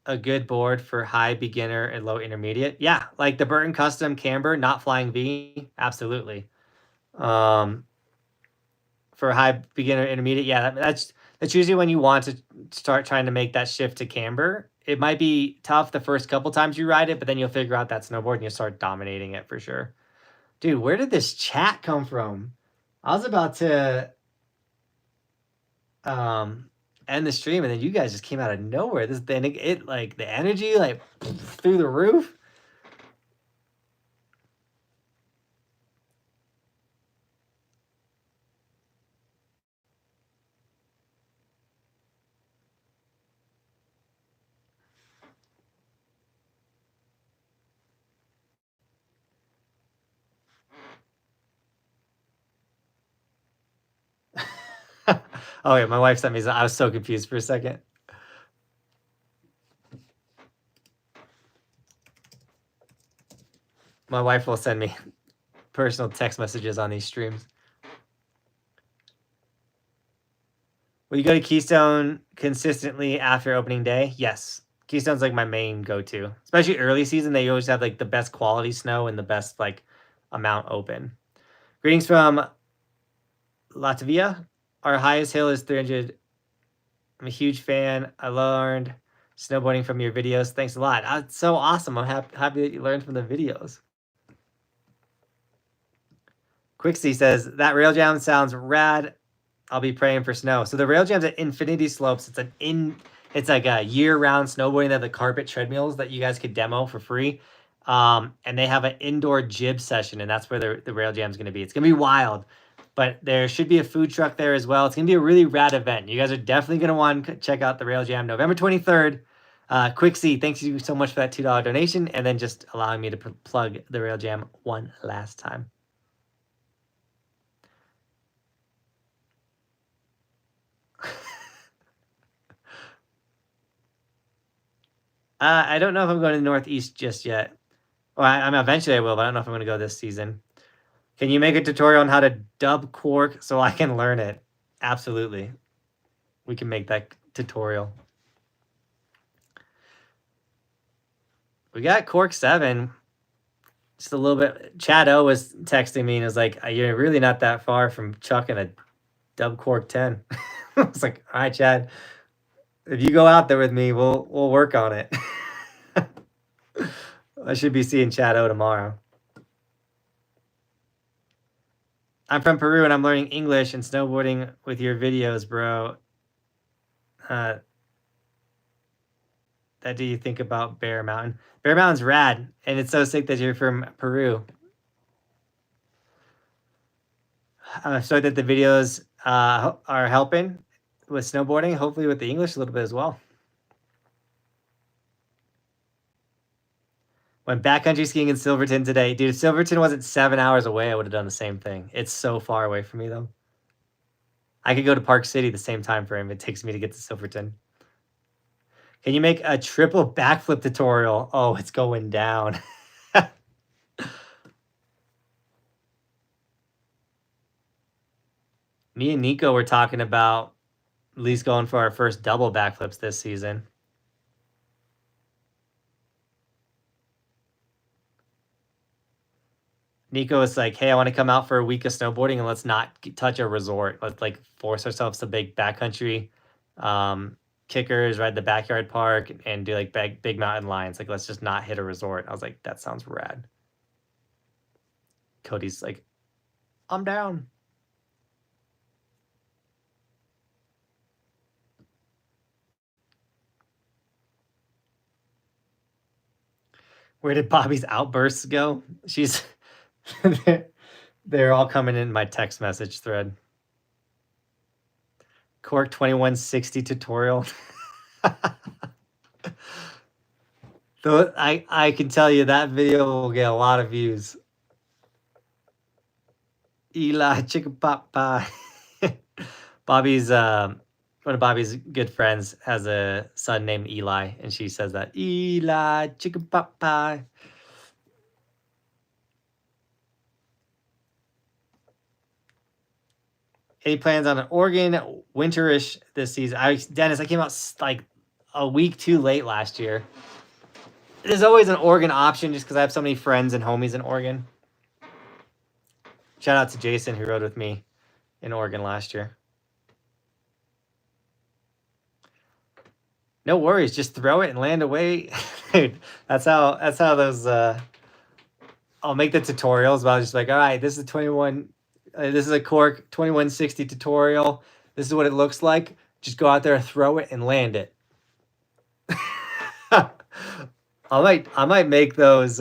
a good board for high beginner and low intermediate? Yeah, like the Burton Custom camber, not flying V, absolutely. For high beginner intermediate, yeah, that's usually when you want to start trying to make that shift to camber. It might be tough the first couple times you ride it, but then you'll figure out that snowboard and you'll start dominating it for sure. Dude, where did this chat come from? I was about to end the stream and then you guys just came out of nowhere. This then it like the energy like through the roof. Oh yeah, my wife sent me. I was so confused for a second. My wife will send me personal text messages on these streams. Will you go to Keystone consistently after opening day? Yes. Keystone's like my main go-to. Especially early season, they always have like the best quality snow and the best like amount open. Greetings from Latvia. Our highest hill is 300. I'm a huge fan. I learned snowboarding from your videos. Thanks a lot. It's so awesome. I'm happy that you learned from the videos. Quixie says, that rail jam sounds rad. I'll be praying for snow. So the rail jam's at Infinity Slopes. It's like a year-round snowboarding. They have the carpet treadmills that you guys could demo for free. And they have an indoor jib session, and that's where the rail jam's going to be. It's going to be wild, but there should be a food truck there as well. It's going to be a really rad event. You guys are definitely going to want to check out the rail jam November 23rd. Quixie, thanks you so much for that $2 donation, and then just allowing me to plug the rail jam one last time. I don't know if I'm going to the Northeast just yet. Well, I'm eventually I will, but I don't know if I'm going to go this season. Can you make a tutorial on how to dub cork so I can learn it? Absolutely. We can make that tutorial. We got cork 7. Just a little bit. Chad O was texting me and was like, you're really not that far from chucking a dub cork 10. I was like, all right, Chad. If you go out there with me, we'll work on it. I should be seeing Chad O tomorrow. I'm from Peru and I'm learning English and snowboarding with your videos, bro. That do you think about Bear Mountain? Bear Mountain's rad, and it's so sick that you're from Peru. I'm sorry that the videos are helping with snowboarding, hopefully with the English a little bit as well. Went backcountry skiing in Silverton today. Dude, if Silverton wasn't 7 hours away, I would have done the same thing. It's so far away from me, though. I could go to Park City the same time frame it takes me to get to Silverton. Can you make a triple backflip tutorial? Oh, it's going down. Me and Nico were talking about at least going for our first double backflips this season. Nico was like, "Hey, I want to come out for a week of snowboarding and let's not touch a resort. Let's like force ourselves to big backcountry kickers, ride the backyard park, and do like big mountain lines. Like, let's just not hit a resort." I was like, "That sounds rad." Cody's like, "I'm down." Where did Bobby's outbursts go? She's they're all coming in my text message thread. Cork 2160 tutorial. Though I can tell you that video will get a lot of views. Eli chicken pot pie. Bobby's one of Bobby's good friends has a son named Eli, and she says that Eli chicken pot pie. Any plans on an Oregon winterish this season? Dennis, I came out like a week too late last year. There's always an Oregon option just because I have so many friends and homies in Oregon. Shout out to Jason who rode with me in Oregon last year. No worries, just throw it and land away. Dude, that's how those I'll make the tutorials, but I was just like, all right, this is 21 this is a Cork 2160 tutorial. This is what it looks like. Just go out there, throw it, and land it. I might make those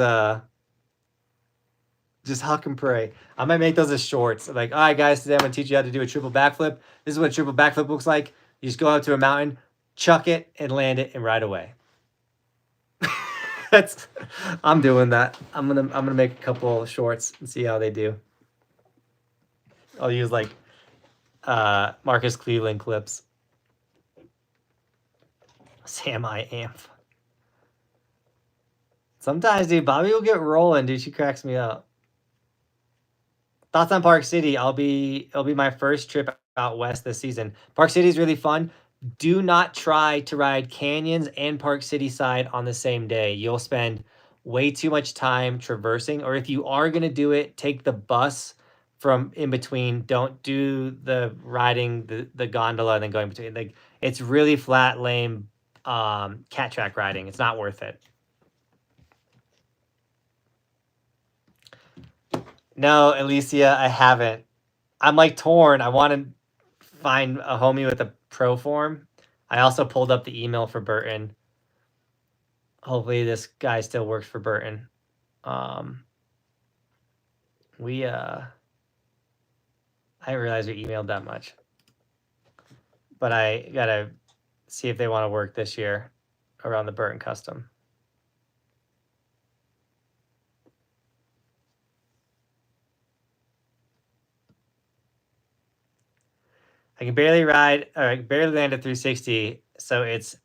just huck and pray. I might make those as shorts. Like, all right, guys, today I'm gonna teach you how to do a triple backflip. This is what a triple backflip looks like. You just go out to a mountain, chuck it, and land it, and ride away. I'm doing that. I'm gonna make a couple shorts and see how they do. I'll use like Marcus Cleveland clips. Sam I amp. Sometimes, dude, Bobby will get rolling, dude. She cracks me up. Thoughts on Park City? It'll be my first trip out west this season. Park City is really fun. Do not try to ride canyons and Park City side on the same day. You'll spend way too much time traversing, or if you are going to do it, take the bus from in between. Don't do the riding the gondola and then going between. Like, it's really flat, lame cat track riding. It's not worth it. No, Alicia, I haven't. I'm like torn. I want to find a homie with a pro form. I also pulled up the email for Burton. Hopefully this guy still works for Burton. I didn't realize we emailed that much. But I gotta see if they want to work this year around the Burton custom. I can barely ride, or I can barely land a 360, so it's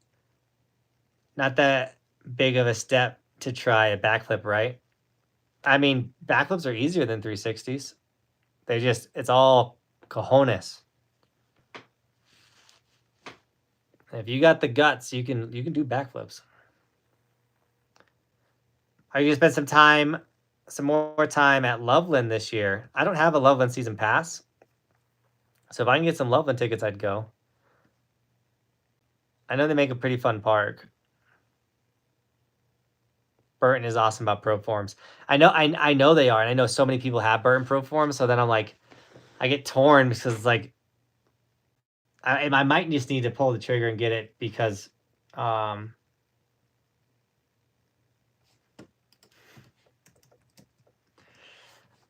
not that big of a step to try a backflip, right? I mean, backflips are easier than 360s. It's all cojones. If you got the guts, you can do backflips. Are you gonna spend some more time at Loveland this year? I don't have a Loveland season pass. So if I can get some Loveland tickets, I'd go. I know they make a pretty fun park. Burton is awesome about pro forms. I know they are, and I know so many people have Burton pro forms. So then I'm like, I get torn because it's like, I might just need to pull the trigger and get it because,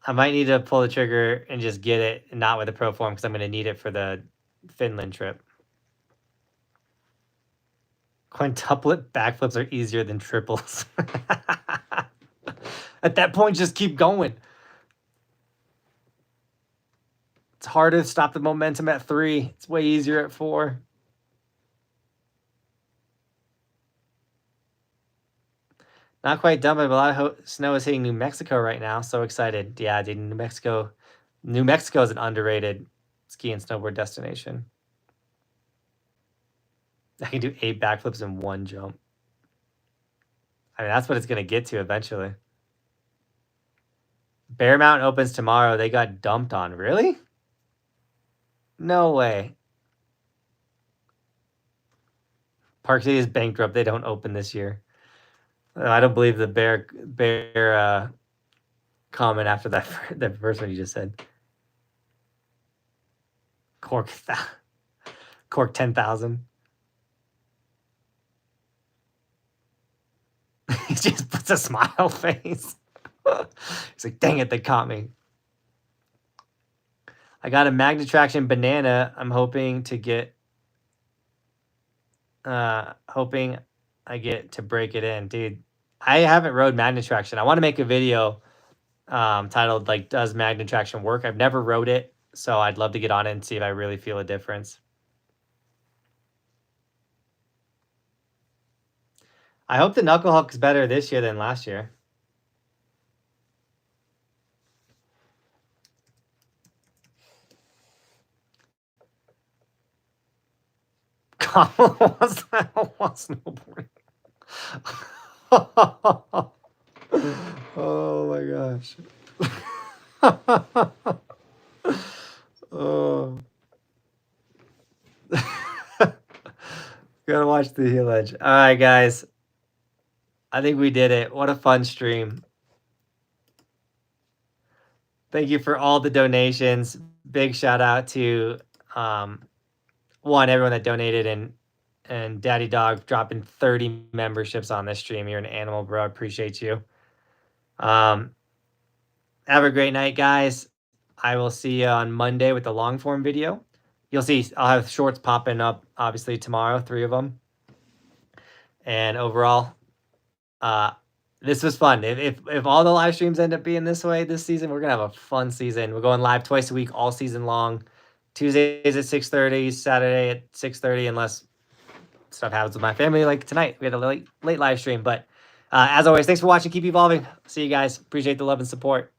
I might need to pull the trigger and just get it, not with a pro form, because I'm going to need it for the Finland trip. Quintuplet backflips are easier than triples. At that point, just keep going. It's harder to stop the momentum at 3. It's way easier at 4. Not quite done, but a lot of snow is hitting New Mexico right now. So excited. Yeah, dude, New Mexico is an underrated ski and snowboard destination. I can do 8 backflips in 1 jump. I mean, that's what it's going to get to eventually. Bear Mountain opens tomorrow. They got dumped on. Really? No way. Park City is bankrupt. They don't open this year. I don't believe the bear comment after that the first one you just said. Cork 10,000. He just puts a smile face. He's like, dang it, they caught me. I got a Magnetraction banana. I'm hoping to get hoping I get to break it in. Dude, I haven't rode Magnetraction. I want to make a video titled like, does Magnetraction work? I've never rode it, so I'd love to get on it and see if I really feel a difference. I hope the Knuckle Hulk is better this year than last year. What's that? What's snowboarding? Oh my gosh. Oh. Gotta watch the heel edge. All right, guys. I think we did it. What a fun stream. Thank you for all the donations. Big shout out to everyone that donated, and Daddy Dog dropping 30 memberships on this stream. You're an animal, bro. I appreciate you. Have a great night, guys. I will see you on Monday with the long form video. You'll see I'll have shorts popping up obviously tomorrow, 3 of them. And overall, this was fun. If all the live streams end up being this way this season, we're gonna have a fun season. We're going live twice a week all season long. Tuesdays at 6:30, Saturday at 6:30, unless stuff happens with my family like tonight. We had a late live stream. But as always, thanks for watching. Keep evolving. See you guys. Appreciate the love and support.